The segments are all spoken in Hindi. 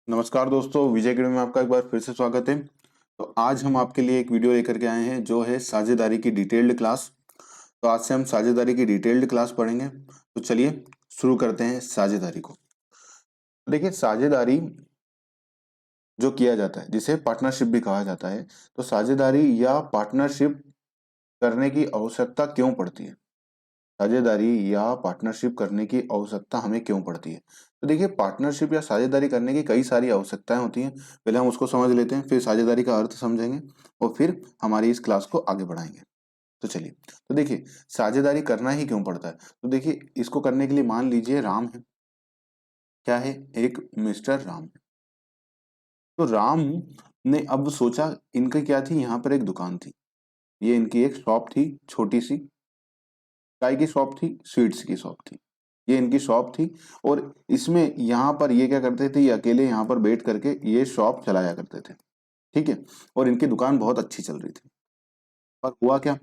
नमस्कार दोस्तों, विजय अकेडमी में आपका एक बार फिर से स्वागत है। तो आज हम आपके लिए एक वीडियो लेकर के आए हैं जो है साझेदारी की डिटेल्ड क्लास। तो आज से हम साझेदारी की डिटेल्ड क्लास पढ़ेंगे। तो चलिए शुरू करते हैं साझेदारी को। देखिए, साझेदारी जो किया जाता है जिसे पार्टनरशिप भी कहा जाता है, तो साझेदारी या पार्टनरशिप करने की आवश्यकता क्यों पड़ती है? साझेदारी या पार्टनरशिप करने की आवश्यकता हमें क्यों पड़ती है? तो देखिए, पार्टनरशिप या साझेदारी करने की कई सारी आवश्यकताएं होती हैं। पहले हम उसको समझ लेते हैं, फिर साझेदारी का अर्थ समझेंगे और फिर हमारी इस क्लास को आगे बढ़ाएंगे। तो चलिए, तो देखिए, साझेदारी करना ही क्यों पड़ता है? तो देखिए, इसको करने के लिए मान लीजिए राम है। क्या है? एक मिस्टर राम है। तो राम ने अब सोचा, इनकी क्या थी, यहाँ पर एक दुकान थी। ये इनकी एक शॉप थी, छोटी सी। चाय की शॉप थी, स्वीट्स की शॉप थी। ये इनकी शॉप थी और इसमें यहाँ पर ये क्या करते थे, ये अकेले यहाँ पर बैठ करके ये शॉप चलाया करते थे। ठीक है। और इनकी दुकान बहुत अच्छी चल रही थी। पर हुआ क्या,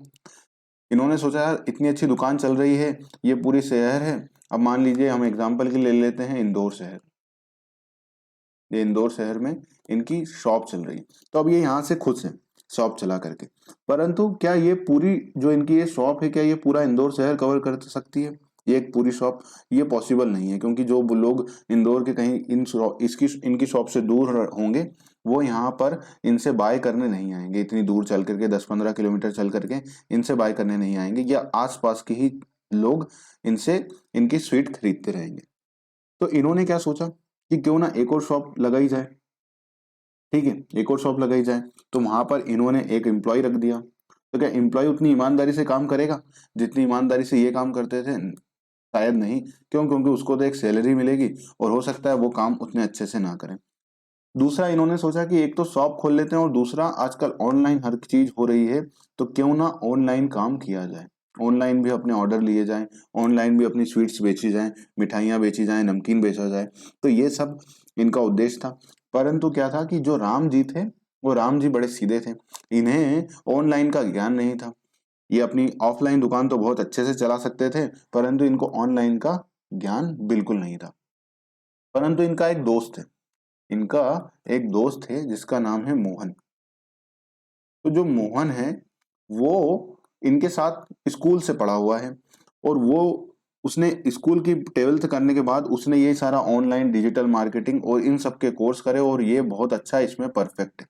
इन्होंने सोचा यार इतनी अच्छी दुकान चल रही है, ये पूरी शहर है। अब मान लीजिए हम एग्जाम्पल के लिए ले लेते हैं इंदौर शहर। ये इंदौर शहर में इनकी शॉप चल रही है। तो अब ये यहाँ से खुश है शॉप चला करके। परंतु क्या ये पूरी जो इनकी ये शॉप है, क्या ये पूरा इंदौर शहर कवर कर सकती है? ये एक पूरी शॉप, ये पॉसिबल नहीं है, क्योंकि जो लोग इंदौर के कहीं इसकी इनकी शॉप से दूर होंगे, वो यहाँ पर इनसे बाय करने नहीं आएंगे। इतनी दूर चल करके 10-15 किलोमीटर चल करके इनसे बाय करने नहीं आएंगे, या आसपास के ही लोग इनसे इनकी स्वीट खरीदते रहेंगे। तो इन्होंने क्या सोचा कि क्यों ना एक और शॉप लगाई जाए। ठीक है, एक और शॉप लगाई जाए। तो वहां पर इन्होंने एक एम्प्लॉय रख दिया। तो क्या एम्प्लॉय उतनी ईमानदारी से काम करेगा जितनी ईमानदारी से ये काम करते थे? शायद नहीं। क्यों? क्योंकि उसको तो एक सैलरी मिलेगी और हो सकता है वो काम उतने अच्छे से ना करें। दूसरा, इन्होंने सोचा कि एक तो शॉप खोल लेते हैं और दूसरा आजकल ऑनलाइन हर चीज हो रही है, तो क्यों ना ऑनलाइन काम किया जाए। ऑनलाइन भी अपने ऑर्डर लिए जाएं, ऑनलाइन भी अपनी स्वीट्स बेची जाएं, मिठाइयाँ बेची जाएं, नमकीन बेचा जाए। तो ये सब इनका उद्देश्य था। परंतु क्या था कि जो राम जी थे, वो राम जी बड़े सीधे थे। इन्हें ऑनलाइन का ज्ञान नहीं था। ये अपनी ऑफलाइन दुकान तो बहुत अच्छे से चला सकते थे, परंतु इनको ऑनलाइन का ज्ञान बिल्कुल नहीं था। परंतु इनका एक दोस्त है, इनका एक दोस्त है जिसका नाम है मोहन। तो जो मोहन है, वो इनके साथ स्कूल से पढ़ा हुआ है। और वो उसने स्कूल की 12th करने के बाद उसने ये सारा ऑनलाइन डिजिटल मार्केटिंग और इन सब के कोर्स करे, और ये बहुत अच्छा इसमें परफेक्ट है।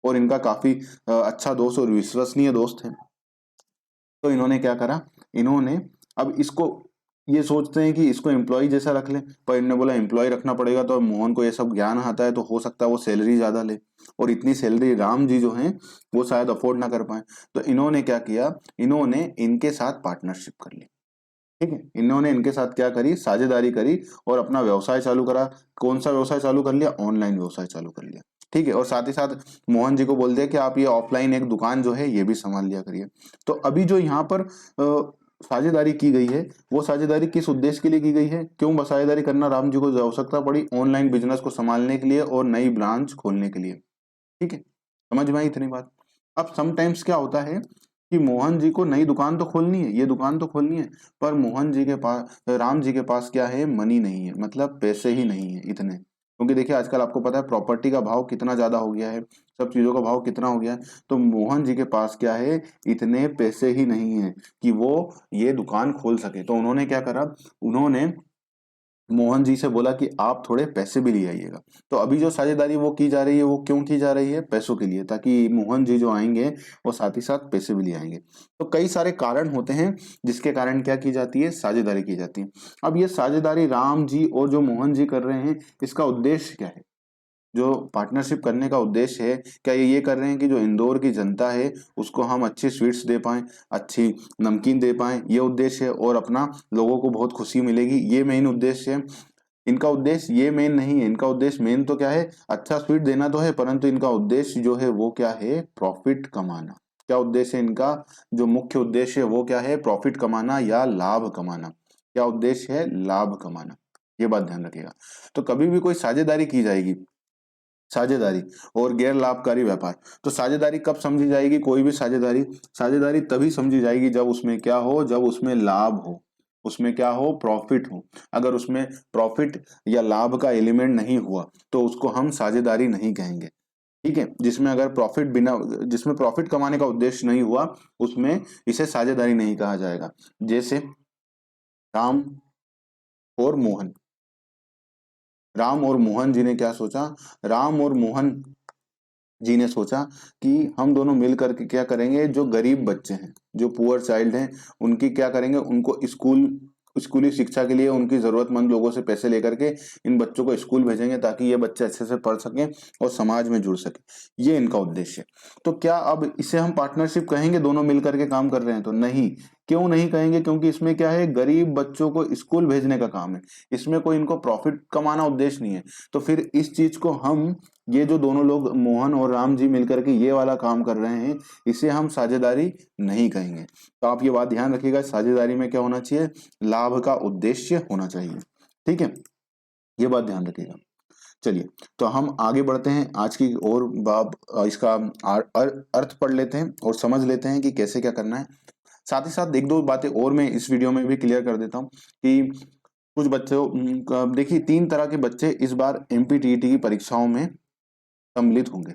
और इनका काफी अच्छा दोस्त और विश्वसनीय दोस्त है। तो इन्होंने क्या करा, इन्होंने अब इसको ये सोचते हैं कि इसको एम्प्लॉय जैसा रख लें, पर इन्होंने बोला एम्प्लॉय रखना पड़ेगा तो मोहन को ये सब ज्ञान आता है, तो हो सकता है वो सैलरी ज्यादा ले, और इतनी सैलरी राम जी जो हैं वो शायद अफोर्ड ना कर पाए। तो इन्होंने क्या किया, इन्होंने इनके साथ पार्टनरशिप कर ली। ठीक है, इन्होंने इनके साथ क्या करी, साझेदारी करी और अपना व्यवसाय चालू करा। कौन सा व्यवसाय चालू कर लिया? ऑनलाइन व्यवसाय चालू कर लिया। ठीक है, और साथ ही साथ मोहन जी को बोल दिया कि आप ये ऑफलाइन एक दुकान जो है ये भी संभाल लिया करिए। तो अभी जो यहाँ पर साझेदारी की गई है, वो साझेदारी किस उद्देश्य के लिए की गई है? क्यों साझेदारी करना राम जी को आवश्यकता पड़ी? ऑनलाइन बिजनेस को संभालने के लिए और नई ब्रांच खोलने के लिए। ठीक है, समझ में आई इतनी बात? अब समटाइम्स क्या होता है कि मोहन जी को नई दुकान तो खोलनी है, ये दुकान तो खोलनी है, पर मोहन जी के पास, राम जी के पास क्या है, मनी नहीं है, मतलब पैसे ही नहीं है इतने। क्योंकि देखिए आजकल आपको पता है प्रॉपर्टी का भाव कितना ज्यादा हो गया है, सब चीजों का भाव कितना हो गया है। तो मोहन जी के पास क्या है, इतने पैसे ही नहीं है कि वो ये दुकान खोल सके। तो उन्होंने क्या करा, उन्होंने मोहन जी से बोला कि आप थोड़े पैसे भी ले आइएगा। तो अभी जो साझेदारी वो की जा रही है, वो क्यों की जा रही है? पैसों के लिए, ताकि मोहन जी जो आएंगे वो साथ ही साथ पैसे भी ले आएंगे। तो कई सारे कारण होते हैं जिसके कारण क्या की जाती है, साझेदारी की जाती है। अब ये साझेदारी राम जी और जो मोहन जी कर रहे हैं, इसका उद्देश्य क्या है? जो पार्टनरशिप करने का उद्देश्य है, क्या ये कर रहे हैं कि जो इंदौर की जनता है उसको हम अच्छी स्वीट्स दे पाएं, अच्छी नमकीन दे पाएं, ये उद्देश्य है, और अपना लोगों को बहुत खुशी मिलेगी, ये मेन उद्देश्य है। इनका उद्देश्य ये मेन नहीं है। इनका उद्देश्य मेन तो क्या है, अच्छा स्वीट देना तो है, परंतु इनका उद्देश्य जो है वो क्या है, प्रॉफिट कमाना। क्या उद्देश्य है इनका? जो मुख्य उद्देश्य है वो क्या है, प्रॉफिट कमाना या लाभ कमाना। क्या उद्देश्य है? लाभ कमाना। ये बात ध्यान रखिएगा। तो कभी भी कोई साझेदारी की जाएगी, साझेदारी और गैर लाभकारी व्यापार, तो साझेदारी कब समझी जाएगी? कोई भी साझेदारी, साझेदारी तभी समझी जाएगी जब उसमें क्या हो, जब उसमें लाभ हो। उसमें क्या हो, प्रॉफिट हो। अगर उसमें प्रॉफिट या लाभ का एलिमेंट नहीं हुआ तो उसको हम साझेदारी नहीं कहेंगे। ठीक है, जिसमें प्रॉफिट कमाने का उद्देश्य नहीं हुआ उसमें इसे साझेदारी नहीं कहा जाएगा। जैसे राम और मोहन, राम और मोहन जी ने क्या सोचा, राम और मोहन जी ने सोचा कि हम दोनों मिल करके क्या करेंगे, जो गरीब बच्चे हैं, जो पुअर चाइल्ड हैं, उनकी क्या करेंगे, उनको स्कूली शिक्षा के लिए उनकी जरूरतमंद लोगों से पैसे लेकर के इन बच्चों को स्कूल भेजेंगे ताकि ये बच्चे अच्छे से पढ़ सकें और समाज में जुड़ सके। ये इनका उद्देश्य है। तो क्या अब इसे हम पार्टनरशिप कहेंगे, दोनों मिल करके काम कर रहे हैं? तो नहीं। क्यों नहीं कहेंगे? क्योंकि इसमें क्या है, गरीब बच्चों को स्कूल भेजने का काम है, इसमें कोई इनको प्रॉफिट कमाना उद्देश्य नहीं है। तो फिर इस चीज को हम, ये जो दोनों लोग मोहन और राम जी मिलकर के ये वाला काम कर रहे हैं, इसे हम साझेदारी नहीं कहेंगे। तो आप ये बात ध्यान रखिएगा, साझेदारी में क्या होना चाहिए, लाभ का उद्देश्य होना चाहिए। ठीक है, ये बात ध्यान रखिएगा। चलिए, तो हम आगे बढ़ते हैं, आज की और इसका अर्थ पढ़ लेते हैं और समझ लेते हैं कि कैसे क्या करना है। साथ ही साथ एक दो बातें और मैं इस वीडियो में भी क्लियर कर देता हूँ कि कुछ बच्चों, देखिए 3 तरह के बच्चे इस बार एमपीटीईटी की परीक्षाओं में सम्मिलित होंगे,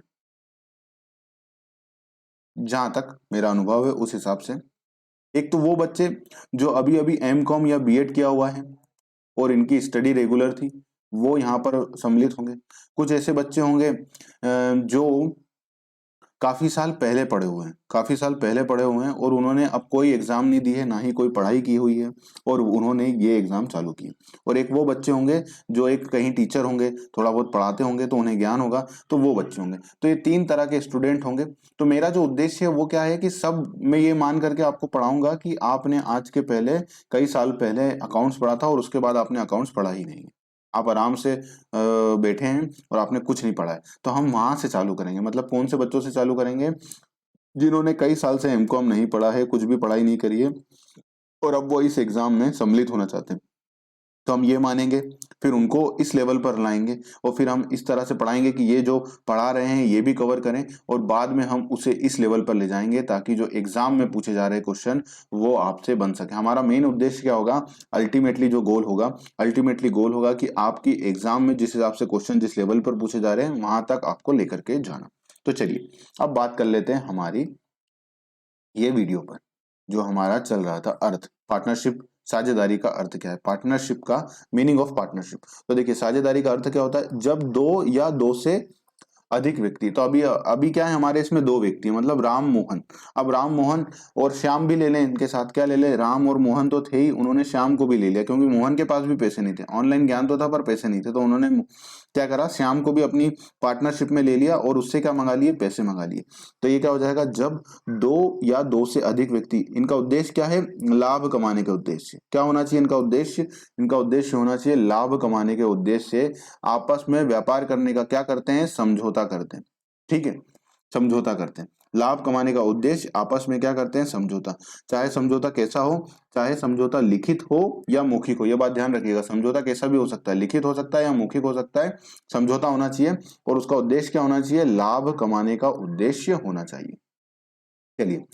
जहां तक मेरा अनुभव है उस हिसाब से। एक तो वो बच्चे जो अभी अभी एमकॉम या बीएड किया हुआ है और इनकी स्टडी रेगुलर थी, वो यहाँ पर सम्मिलित होंगे। कुछ ऐसे बच्चे होंगे जो काफी साल पहले पढ़े हुए हैं, काफी साल पहले पढ़े हुए हैं और उन्होंने अब कोई एग्जाम नहीं दी है, ना ही कोई पढ़ाई की हुई है, और उन्होंने ये एग्जाम चालू किए। और एक वो बच्चे होंगे जो एक कहीं टीचर होंगे, थोड़ा बहुत पढ़ाते होंगे तो उन्हें ज्ञान होगा, तो वो बच्चे होंगे। तो ये 3 तरह के स्टूडेंट होंगे। तो मेरा जो उद्देश्य है वो क्या है कि सब मैं ये मान करके आपको पढ़ाऊंगा कि आपने आज के पहले, कई साल पहले अकाउंट्स पढ़ा था और उसके बाद आपने अकाउंट्स पढ़ा ही नहीं है, आप आराम से बैठे हैं और आपने कुछ नहीं पढ़ा है। तो हम वहां से चालू करेंगे। मतलब कौन से बच्चों से चालू करेंगे, जिन्होंने कई साल से एमकॉम नहीं पढ़ा है, कुछ भी पढ़ाई नहीं करी है और अब वो इस एग्जाम में सम्मिलित होना चाहते हैं। तो हम ये मानेंगे, फिर उनको इस लेवल पर लाएंगे और फिर हम इस तरह से पढ़ाएंगे कि ये जो पढ़ा रहे हैं ये भी कवर करें, और बाद में हम उसे इस लेवल पर ले जाएंगे ताकि जो एग्जाम में पूछे जा रहे क्वेश्चन वो आपसे बन सके। हमारा मेन उद्देश्य क्या होगा, अल्टीमेटली जो गोल होगा, अल्टीमेटली गोल होगा कि आपकी एग्जाम में जिस हिसाब से क्वेश्चन जिस लेवल पर पूछे जा रहे हैं वहां तक आपको लेकर के जाना। तो चलिए अब बात कर लेते हैं हमारी ये वीडियो पर, जो हमारा चल रहा था अर्थ, पार्टनरशिप, साझेदारी का अर्थ क्या है, पार्टनरशिप का मीनिंग ऑफ पार्टनरशिप। तो देखिए साझेदारी का अर्थ क्या होता है, जब दो या दो से अधिक व्यक्ति, तो अभी अभी क्या है हमारे इसमें 2 व्यक्ति, मतलब राम मोहन। अब राम मोहन और श्याम भी ले लें इनके साथ, क्या ले लें, राम और मोहन तो थे ही, उन्होंने श्याम को भी ले लिया क्योंकि मोहन के पास भी पैसे नहीं थे, ऑनलाइन ज्ञान तो था पर पैसे नहीं थे, तो उन्होंने क्या करा, श्याम को भी अपनी पार्टनरशिप में ले लिया और उससे क्या मंगा लिए, पैसे मंगा लिए। तो ये क्या हो जाएगा, जब 2 या 2 से अधिक व्यक्ति, इनका उद्देश्य क्या है, लाभ कमाने के उद्देश्य, क्या होना चाहिए इनका उद्देश्य, इनका उद्देश्य होना चाहिए लाभ कमाने के उद्देश्य से आपस में व्यापार करने का क्या करते हैं, समझौता करते हैं। ठीक है, समझौता करते हैं, लाभ कमाने का उद्देश्य, आपस में क्या करते हैं, समझौता। चाहे समझौता कैसा हो, चाहे समझौता लिखित हो या मौखिक हो, यह बात ध्यान रखिएगा, समझौता कैसा भी हो सकता है, लिखित हो सकता है या मौखिक हो सकता है, समझौता होना चाहिए और उसका उद्देश्य क्या होना चाहिए, लाभ कमाने का उद्देश्य होना चाहिए। चलिए,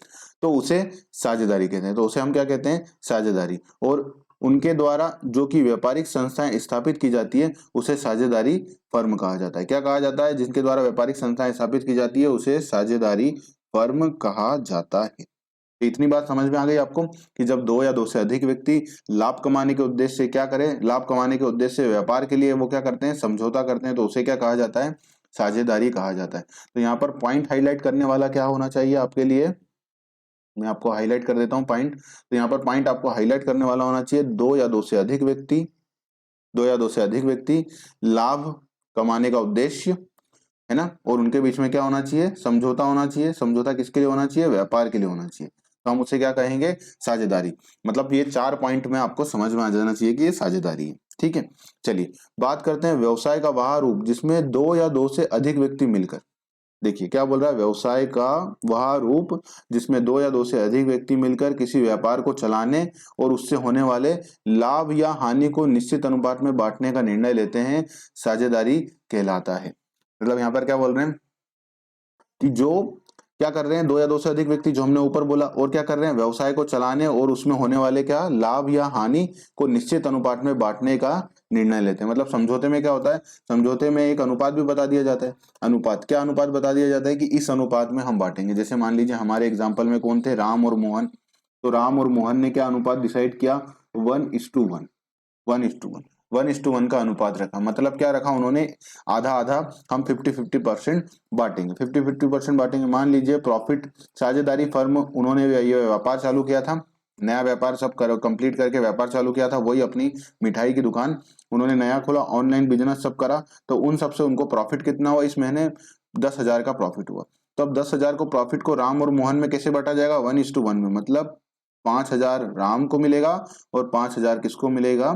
तो उसे साझेदारी कहते हैं, तो उसे हम क्या कहते हैं, साझेदारी। और उनके द्वारा जो कि व्यापारिक संस्थाएं स्थापित की जाती है उसे साझेदारी फर्म कहा जाता है। क्या कहा जाता है, जिनके द्वारा व्यापारिक संस्थाएं स्थापित की जाती है उसे साझेदारी फर्म कहा जाता है। तो इतनी बात समझ में आ गई आपको कि जब 2 या 2 से अधिक व्यक्ति लाभ कमाने के उद्देश्य से क्या करें, लाभ कमाने के उद्देश्य से व्यापार के लिए वो क्या करते हैं, समझौता करते हैं, तो उसे क्या कहा जाता है, साझेदारी कहा जाता है। तो यहाँ पर पॉइंट हाईलाइट करने वाला क्या होना चाहिए आपके लिए, मैं आपको हाईलाइट कर देता हूं पॉइंट। तो यहाँ पर पॉइंट आपको हाईलाइट करने वाला होना चाहिए, 2 या 2 से अधिक व्यक्ति, 2 या 2 से अधिक व्यक्ति, लाभ कमाने का उद्देश्य, है ना, और उनके बीच में क्या होना चाहिए, समझौता होना चाहिए। समझौता किसके लिए होना चाहिए, व्यापार के लिए होना चाहिए। तो हम उसे क्या कहेंगे, साझेदारी। मतलब ये 4 पॉइंट में आपको समझ में आ जाना चाहिए कि ये साझेदारी है। ठीक है, चलिए बात करते हैं व्यवसाय का वह रूप जिसमें 2 या 2 से अधिक व्यक्ति मिलकर, देखिए क्या बोल रहा है, व्यवसाय का वह रूप जिसमें 2 या 2 से अधिक व्यक्ति मिलकर किसी व्यापार को चलाने और उससे होने वाले लाभ या हानि को निश्चित अनुपात में बांटने का निर्णय लेते हैं, साझेदारी कहलाता है। मतलब यहाँ पर क्या बोल रहे हैं कि जो क्या कर रहे हैं, 2 या 2 से अधिक व्यक्ति जो हमने ऊपर बोला, और क्या कर रहे हैं, व्यवसाय को चलाने और उसमें होने वाले क्या लाभ या हानि को निश्चित अनुपात में बांटने का निर्णय लेते हैं। मतलब समझौते में क्या होता है, समझौते में एक अनुपात भी बता दिया जाता है। अनुपात, क्या अनुपात बता दिया जाता है कि इस अनुपात में हम बांटेंगे। जैसे मान लीजिए हमारे एग्जाम्पल में कौन थे, राम और मोहन। तो राम और मोहन ने क्या अनुपात डिसाइड किया, 1:1, 1:1, 1:1 का अनुपात रखा। मतलब क्या रखा उन्होंने, आधा आधा, हम 50-50% बांटेंगे, 50-50% बांटेंगे। मान लीजिए प्रॉफिट साझेदारी फर्म, उन्होंने ये व्यापार चालू किया था, नया व्यापार सब कंप्लीट करके व्यापार चालू किया था, वही अपनी मिठाई की दुकान उन्होंने नया खोला, ऑनलाइन बिजनेस सब करा। तो उन सबसे उनको प्रॉफिट कितना हुआ इस महीने, 10,000 का प्रॉफिट हुआ। तो अब 10,000 को प्रॉफिट को राम और मोहन में कैसे बांटा जाएगा, 1:1 में। मतलब 5,000 राम को मिलेगा और 5,000 किसको मिलेगा,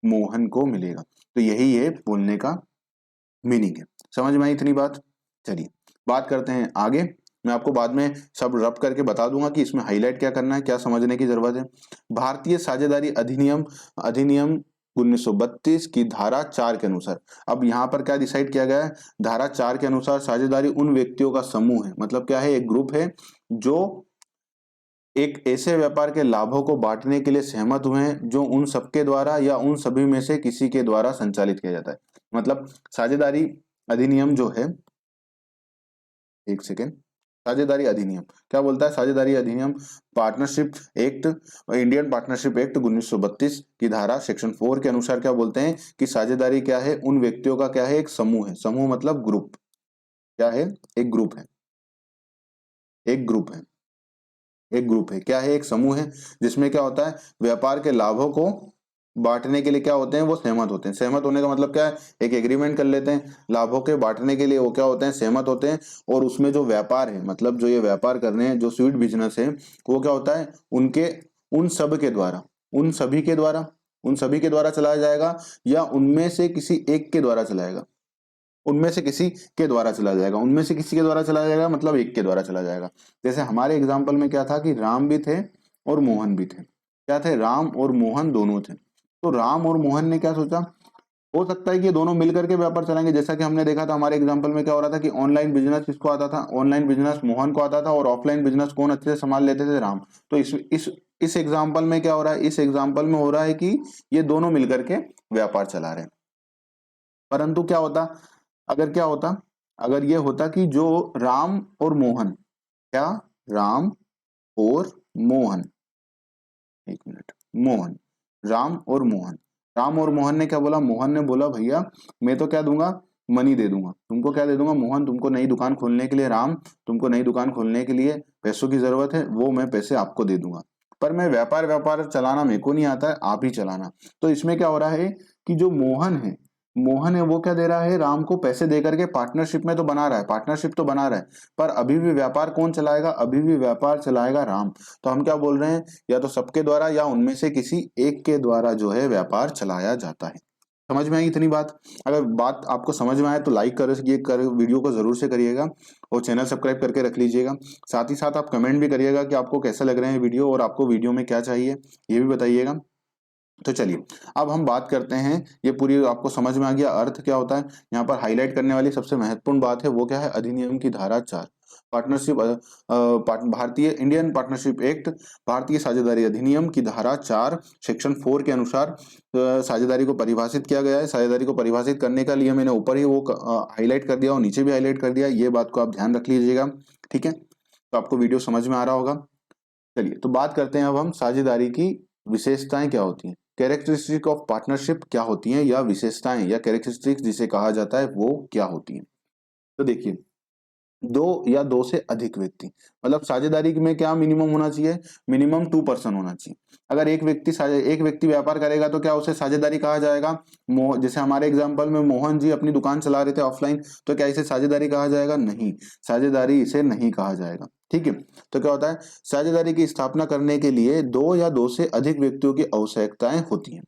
मोहन को मिलेगा। तो यही है बोलने का मीनिंग है। समझ में आई इतनी बात। चलिए बात करते हैं आगे। मैं आपको बाद में सब रब करके बता दूंगा कि इसमें हाईलाइट क्या करना है, क्या समझने की जरूरत है। भारतीय साझेदारी अधिनियम अधिनियम 1932 की धारा 4 के अनुसार, अब यहाँ पर क्या डिसाइड किया गया है, धारा 4 के अनुसार साझेदारी उन व्यक्तियों का समूह है। मतलब क्या है, एक ग्रुप है जो एक ऐसे व्यापार के लाभों को बांटने के लिए सहमत हुए हैं जो उन सबके द्वारा या उन सभी में से किसी के द्वारा संचालित किया जाता है। मतलब साझेदारी अधिनियम जो है, एक सेकेंड, साझेदारी अधिनियम क्या बोलता है, साझेदारी अधिनियम partnership act, Indian partnership act 1932 की धारा सेक्शन 4 के अनुसार क्या बोलते हैं कि साझेदारी क्या है, उन व्यक्तियों का क्या है, एक समूह है। समूह मतलब ग्रुप, क्या है, एक ग्रुप है, एक ग्रुप है, एक ग्रुप है, क्या है, एक समूह है, जिसमें क्या होता है, व्यापार के लाभों को बांटने के लिए क्या होते हैं, वो सहमत होते हैं। सहमत होने का मतलब क्या है, एक एग्रीमेंट कर लेते हैं, लाभों के बांटने के लिए वो क्या होते हैं, सहमत होते हैं। और उसमें जो व्यापार है, मतलब जो ये व्यापार कर रहे हैं, जो स्वीट बिजनेस है, वो क्या होता है, उनके उन सब के द्वारा, उन सभी के द्वारा, उन सभी के द्वारा चलाया जाएगा या उनमें से किसी एक के द्वारा चलाएगा, उनमें से किसी के द्वारा चला जाएगा, उनमें से किसी के द्वारा चला जाएगा मतलब एक के द्वारा चला जाएगा। जैसे हमारे एग्जाम्पल में क्या था कि राम भी थे और मोहन भी थे। क्या थे, राम और मोहन दोनों थे। तो राम और मोहन ने क्या सोचा, हो सकता है कि ये दोनों मिलकर के व्यापार चलाएंगे। जैसा कि हमने देखा था हमारे एग्जाम्पल में क्या हो रहा था कि ऑनलाइन बिजनेस किसको आता था, ऑनलाइन बिजनेस मोहन को आता था, और ऑफलाइन बिजनेस कौन अच्छे से संभाल लेते थे, राम। तो इस एग्जाम्पल में क्या हो रहा है, इस एग्जाम्पल में हो रहा है कि ये दोनों मिलकर के व्यापार चला रहे हैं। परंतु क्या होता, अगर क्या होता, अगर ये होता कि जो राम और मोहन, क्या, राम और मोहन, एक मिनट, मोहन, राम और मोहन, राम और मोहन ने क्या बोला, मोहन ने बोला भैया मैं तो क्या दूंगा, मनी दे दूंगा तुमको, क्या दे दूंगा, मोहन तुमको नई दुकान खोलने के लिए, राम तुमको नई दुकान खोलने के लिए पैसों की जरूरत है, वो मैं पैसे आपको दे दूंगा, पर मैं व्यापार व्यापार चलाना मेरे को नहीं आता है, आप ही चलाना। तो इसमें क्या हो रहा है कि जो मोहन है, मोहन है वो क्या दे रहा है, राम को पैसे दे करके पार्टनरशिप में तो बना रहा है, पार्टनरशिप तो बना रहा है, पर अभी भी व्यापार कौन चलाएगा, अभी भी व्यापार चलाएगा राम। तो हम क्या बोल रहे हैं, या तो सबके द्वारा या उनमें से किसी एक के द्वारा जो है व्यापार चलाया जाता है। समझ में आई इतनी बात। अगर बात आपको समझ में आए तो लाइक कर वीडियो को जरूर से करिएगा और चैनल सब्सक्राइब करके रख लीजिएगा। साथ ही साथ आप कमेंट भी करिएगा कि आपको कैसा लग रहे हैं वीडियो और आपको वीडियो में क्या चाहिए, ये भी बताइएगा। तो चलिए अब हम बात करते हैं, ये पूरी आपको समझ में आ गया अर्थ क्या होता है। यहाँ पर हाईलाइट करने वाली सबसे महत्वपूर्ण बात है वो क्या है, अधिनियम की धारा 4, पार्टनरशिप भारतीय इंडियन पार्टनरशिप एक्ट, भारतीय साझेदारी अधिनियम की धारा 4 सेक्शन 4 के अनुसार साझेदारी को परिभाषित किया गया है। साझेदारी को परिभाषित करने के लिए मैंने ऊपर ही वो हाईलाइट कर दिया और नीचे भी हाईलाइट कर दिया, ये बात को आप ध्यान रख लीजिएगा, ठीक है। तो आपको वीडियो समझ में आ रहा होगा। चलिए तो बात करते हैं अब हम साझेदारी की विशेषताएं क्या होती हैं, कैरेक्टरिस्टिक ऑफ पार्टनरशिप क्या होती हैं, या विशेषताएं या कैरेक्टरिस्टिक्स जिसे कहा जाता है वो क्या होती हैं। तो देखिए, दो या दो से अधिक व्यक्ति, मतलब साझेदारी में क्या मिनिमम होना चाहिए, मिनिमम 2 पर्सन होना चाहिए। अगर एक व्यक्ति व्यापार करेगा तो क्या उसे साझेदारी कहा जाएगा, जैसे हमारे एग्जांपल में मोहन जी अपनी दुकान चला रहे थे ऑफलाइन, तो क्या इसे साझेदारी कहा जाएगा, नहीं, साझेदारी इसे नहीं कहा जाएगा, ठीक है। तो क्या होता है, साझेदारी की स्थापना करने के लिए दो या दो से अधिक व्यक्तियों की आवश्यकताएं होती हैं।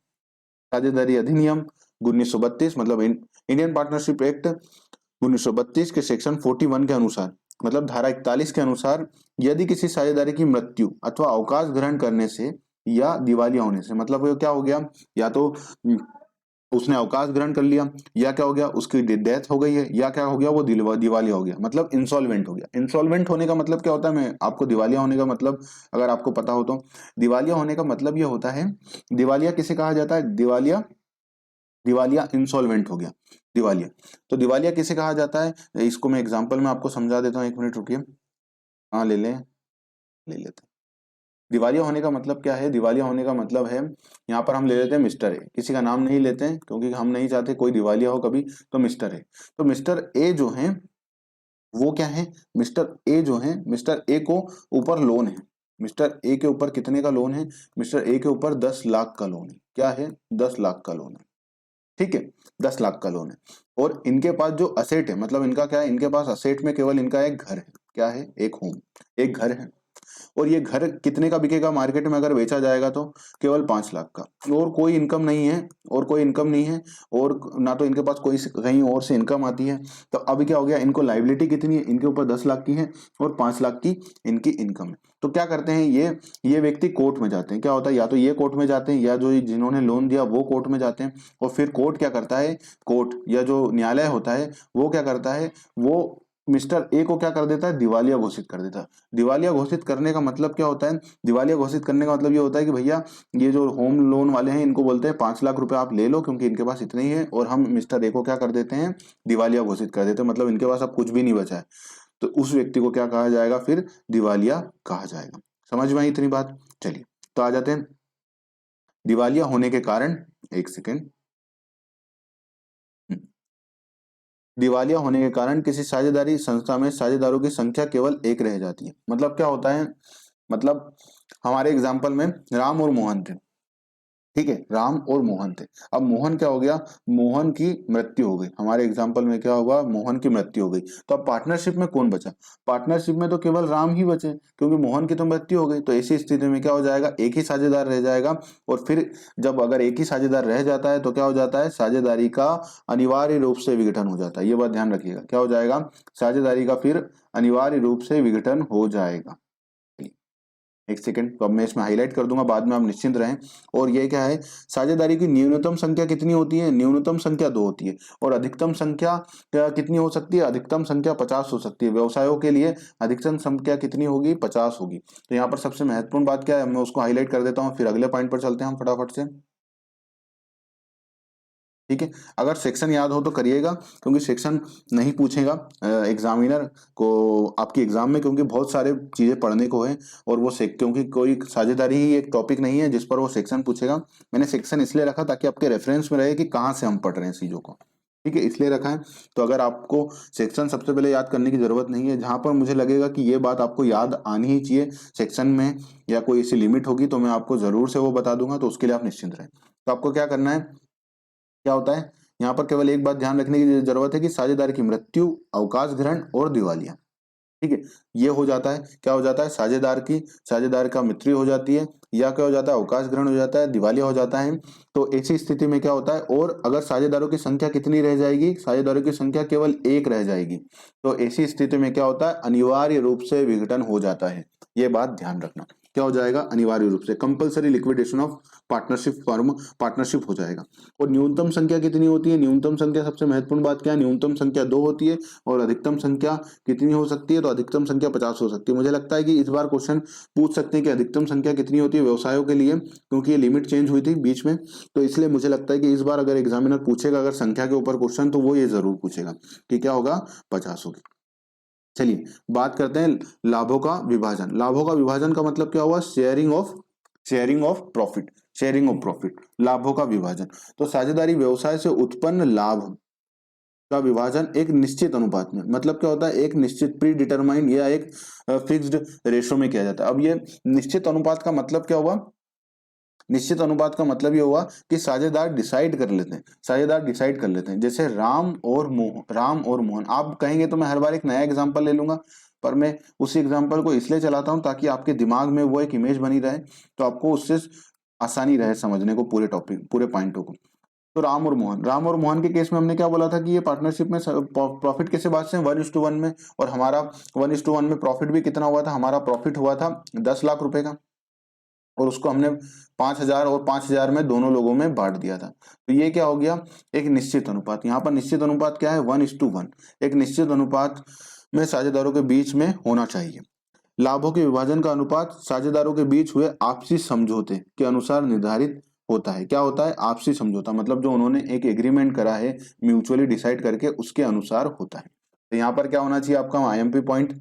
साझेदारी अधिनियम 1932 मतलब इंडियन पार्टनरशिप एक्ट 1932 के सेक्शन 41 के अनुसार, मतलब धारा 41 के अनुसार, यदि किसी साझेदारी की मृत्यु अथवा अवकाश ग्रहण करने से या दिवालिया होने से, मतलब वो क्या हो गया, या तो उसने अवकाश ग्रहण कर लिया, या क्या हो गया, उसकी डेथ हो गई है, या क्या हो गया, वो दिवालिया हो गया, मतलब इंसॉल्वेंट हो गया। इंसॉल्वेंट होने का मतलब क्या होता है, मैं आपको दिवालिया होने का मतलब अगर आपको पता हो तो, दिवालिया होने का मतलब ये होता है, दिवालिया किसे कहा जाता है, दिवालिया, दिवालिया इंसॉल्वेंट हो गया दिवालिया। तो दिवालिया किसे कहा जाता है, इसको मैं एग्जांपल में आपको समझा देता हूँ, एक मिनट रुकिए। हाँ ले लेते हैं। दिवालिया होने का मतलब क्या है, दिवालिया होने का मतलब है, यहाँ पर हम ले लेते हैं मिस्टर ए, किसी का नाम नहीं लेते हैं क्योंकि हम नहीं चाहते कोई दिवालिया हो कभी, तो मिस्टर ए। तो मिस्टर ए जो है वो क्या है, मिस्टर ए जो है, मिस्टर ए को ऊपर लोन है, मिस्टर ए के ऊपर कितने का लोन है, मिस्टर ए के ऊपर 10 लाख का लोन है, क्या है, 10 लाख का लोन है, ठीक है, 10 लाख का लोन है। और इनके पास जो असेट है, मतलब इनका क्या है, इनके पास असेट में केवल इनका एक घर है, क्या है, एक होम, एक घर है। और ये घर कितने का बिकेगा मार्केट में अगर बेचा जाएगा तो, केवल 5 लाख का। और कोई इनकम नहीं है, और कोई इनकम नहीं है, और ना तो इनके पास कोई कहीं और से इनकम आती है। तो अभी क्या हो गया, इनको लाइबिलिटी कितनी है, इनके ऊपर 10 लाख की है और 5 लाख की इनकी इनकम है। तो क्या करते हैं ये व्यक्ति कोर्ट में जाते हैं, क्या होता है, या तो ये कोर्ट में जाते हैं, या जो जिन्होंने लोन दिया वो कोर्ट में जाते हैं। और फिर कोर्ट क्या करता है, कोर्ट या जो न्यायालय होता है वो क्या करता है, वो मिस्टर ए को क्या कर देता है, दिवालिया घोषित कर देता है। दिवालिया घोषित करने का मतलब क्या होता है, दिवालिया घोषित करने का मतलब ये होता है कि भैया ये जो होम लोन वाले हैं इनको बोलते हैं 5 लाख रुपए आप ले लो क्योंकि इनके पास इतने ही है, और हम मिस्टर ए को क्या कर देते हैं, दिवालिया घोषित कर देते हैं, मतलब इनके पास अब कुछ भी नहीं बचा है। तो उस व्यक्ति को क्या कहा जाएगा, फिर दिवालिया कहा जाएगा। समझ में आई इतनी बात, चलिए तो आ जाते हैं दिवालिया होने के कारण, एक सेकेंड। दिवालिया होने के कारण किसी साझेदारी संस्था में साझेदारों की संख्या केवल एक रह जाती है। मतलब क्या होता है, मतलब हमारे एग्जाम्पल में राम और मोहन थे, ठीक है, राम और मोहन थे। अब मोहन क्या हो गया, मोहन की मृत्यु हो गई, हमारे एग्जाम्पल में क्या होगा, मोहन की मृत्यु हो गई। तो अब पार्टनरशिप में कौन बचा, पार्टनरशिप में तो केवल राम ही बचे क्योंकि मोहन की तो मृत्यु हो गई। तो ऐसी स्थिति में क्या हो जाएगा, एक ही साझेदार रह जाएगा। और फिर जब अगर एक ही साझेदार रह जाता है तो क्या हो जाता है, साझेदारी का अनिवार्य रूप से विघटन हो जाता है। ये बात ध्यान रखिएगा, क्या हो जाएगा, साझेदारी का फिर अनिवार्य रूप से विघटन हो जाएगा। एक सेकंड, तो अब मैं इसमें हाईलाइट कर दूंगा, बाद में आप निश्चिंत रहें। और ये क्या है, साझेदारी की न्यूनतम संख्या कितनी होती है, न्यूनतम संख्या 2 होती है। और अधिकतम संख्या कितनी हो सकती है, अधिकतम संख्या 50 हो सकती है। व्यवसायों के लिए अधिकतम संख्या कितनी होगी, 50 होगी। तो यहाँ पर सबसे महत्वपूर्ण बात क्या है, मैं उसको हाईलाइट कर देता हूँ, फिर अगले पॉइंट पर चलते हैं हम फटाफट से। ठीक है, अगर सेक्शन याद हो तो करिएगा क्योंकि सेक्शन नहीं पूछेगा एग्जामिनर को आपकी एग्जाम में, क्योंकि बहुत सारे चीजें पढ़ने को है। और वो क्योंकि कोई साझेदारी ही एक टॉपिक नहीं है जिस पर वो सेक्शन पूछेगा। मैंने सेक्शन इसलिए रखा ताकि आपके रेफरेंस में रहे कि कहाँ से हम पढ़ रहे हैं चीजों को, ठीक है, इसलिए रखा है। तो अगर आपको सेक्शन सबसे पहले याद करने की जरूरत नहीं है, जहां पर मुझे लगेगा कि ये बात आपको याद आनी ही चाहिए सेक्शन में, या कोई ऐसी लिमिट होगी तो मैं आपको जरूर से वो बता दूंगा, तो उसके लिए आप निश्चिंत रहें। तो आपको क्या करना है, क्या होता है, यहाँ पर केवल एक बात ध्यान रखने की जरूरत है कि साझेदार की मृत्यु, अवकाश ग्रहण और दिवालिया, ठीक है, ये हो जाता है, क्या हो जाता है, साझेदार का मृत्यु हो जाती है, या क्या हो जाता है, अवकाश ग्रहण हो जाता है, दिवालिया हो जाता है। तो ऐसी स्थिति में क्या होता है, और अगर साझेदारों की संख्या कितनी रह जाएगी, साझेदारों की संख्या केवल एक रह जाएगी। तो ऐसी स्थिति में क्या होता है, अनिवार्य रूप से विघटन हो जाता है। ये बात ध्यान रखना, क्या हो जाएगा, अनिवार्य रूप से compulsory liquidation of partnership form, partnership हो जाएगा। और न्यूनतम संख्या कितनी होती है, न्यूनतम संख्या, सबसे महत्वपूर्ण बात क्या है, न्यूनतम संख्या 2 होती है। और अधिकतम संख्या कितनी हो सकती है, तो अधिकतम संख्या 50 हो सकती है। मुझे लगता है कि इस बार क्वेश्चन पूछ सकते हैं कि अधिकतम संख्या कितनी होती है व्यवसायों के लिए, क्योंकि ये लिमिट चेंज हुई थी बीच में। तो इसलिए मुझे लगता है कि इस बार अगर एग्जामिनर पूछेगा अगर संख्या के ऊपर क्वेश्चन, तो वो ये जरूर पूछेगा कि क्या होगा, 50 होगी। चलिए बात करते हैं लाभों का विभाजन। लाभों का विभाजन का मतलब क्या हुआ, sharing of profit, sharing of profit, लाभों का विभाजन। तो साझेदारी व्यवसाय से उत्पन्न लाभ का विभाजन एक निश्चित अनुपात में, मतलब क्या होता है, एक निश्चित प्री डिटरमाइंड या एक फिक्स्ड रेशो में किया जाता है। अब ये निश्चित अनुपात का मतलब क्या हुआ, निश्चित अनुपात का मतलब ये हुआ कि साझेदार डिसाइड कर लेते हैं, साझेदार डिसाइड कर लेते हैं। जैसे राम और मोहन, आप कहेंगे तो मैं हर बार एक नया एग्जांपल ले लूंगा, पर मैं उसी एग्जांपल को इसलिए चलाता हूं ताकि आपके दिमाग में वो एक इमेज बनी रहे, तो आपको उससे आसानी रहे समझने को पूरे टॉपिक, पूरे पॉइंटों को। तो राम और मोहन के केस में हमने क्या बोला था कि ये पार्टनरशिप में प्रॉफिट किसे बात से 1:1 में, और हमारा 1:1 में प्रॉफिट भी कितना हुआ था, हमारा प्रॉफिट हुआ था 10 लाख रुपए का। और उसको हमने 5,000 और 5,000 में दोनों लोगों में बांट दिया था। तो ये क्या हो गया, एक निश्चित अनुपात। यहाँ पर निश्चित अनुपात क्या है, 1:1। एक निश्चित अनुपात में साझेदारों के बीच में होना चाहिए। लाभों के विभाजन का अनुपात साझेदारों के बीच हुए आपसी समझौते के अनुसार निर्धारित होता है। क्या होता है, आपसी समझौता, मतलब जो उन्होंने एक एग्रीमेंट करा है म्यूचुअली डिसाइड करके, उसके अनुसार होता है। तो यहाँ पर क्या होना चाहिए आपका आईएमपी पॉइंट।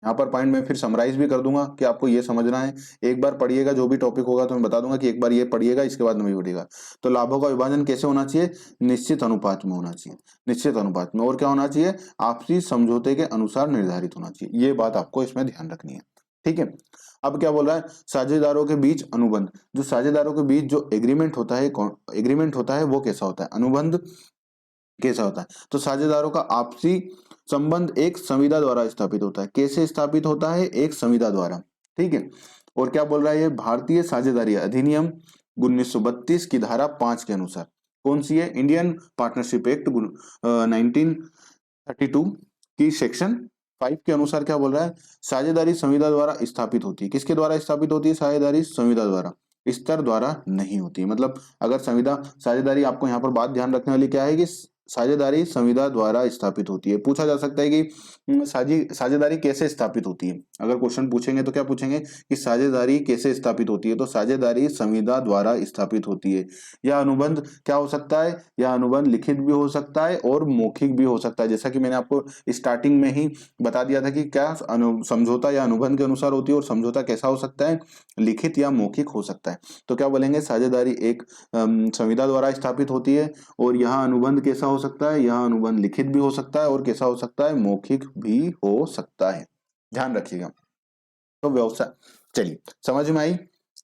यहाँ पर पॉइंट मैं फिर समराइज भी कर दूंगा कि आपको ये समझना है। एक बार पढ़िएगा, जो भी टॉपिक होगा तो मैं बता दूंगा कि एक बार ये पढ़िएगा, इसके बाद नहीं पढ़िएगा। तो लाभों का विभाजन कैसे होना चाहिए, निश्चित अनुपात में होना चाहिए, निश्चित अनुपात में। और क्या होना चाहिए, आपसी समझौते के अनुसार निर्धारित होना चाहिए। ये बात आपको इसमें ध्यान रखनी है, ठीक है। अब क्या बोल रहा है, साझेदारों के बीच अनुबंध। जो साझेदारों के बीच जो एग्रीमेंट होता है, एग्रीमेंट होता है, वो कैसा होता है, अनुबंध कैसा होता है। तो साझेदारों का आपसी संबंध एक संविदा द्वारा स्थापित होता है। कैसे स्थापित होता है, एक संविदा द्वारा, ठीक है। और क्या बोल रहा है ये, भारतीय साझेदारी अधिनियम 1932 की धारा 5 के अनुसार। कौन सी है, इंडियन पार्टनरशिप एक्ट 1932 की सेक्शन 5 के अनुसार क्या बोल रहा है, साझेदारी संविदा द्वारा स्थापित होती है। किसके द्वारा स्थापित होती है, साझेदारी संविदा द्वारा, स्तर द्वारा नहीं होती। मतलब अगर संविदा साझेदारी, आपको यहाँ पर बात ध्यान रखने वाली क्या है कि साझेदारी संविदा द्वारा स्थापित होती है। पूछा जा सकता है कि साझेदारी कैसे स्थापित होती है। अगर क्वेश्चन पूछेंगे तो क्या पूछेंगे कि साझेदारी कैसे स्थापित होती है, तो साझेदारी संविदा द्वारा स्थापित होती है। यह अनुबंध क्या हो सकता है, यह अनुबंध लिखित भी हो सकता है और मौखिक भी हो सकता है। जैसा कि मैंने आपको स्टार्टिंग में ही बता दिया था कि क्या समझौता या अनुबंध के अनुसार होती है, और समझौता कैसा हो सकता है, लिखित या मौखिक हो सकता है। तो क्या बोलेंगे, साझेदारी एक संविदा द्वारा स्थापित होती है। और यह अनुबंध कैसा हो सकता है, यह अनुबंध लिखित भी हो सकता है और कैसा हो सकता है, मौखिक भी हो सकता है। ध्यान रखिएगा। तो व्यवसाय, चलिए समझ में आई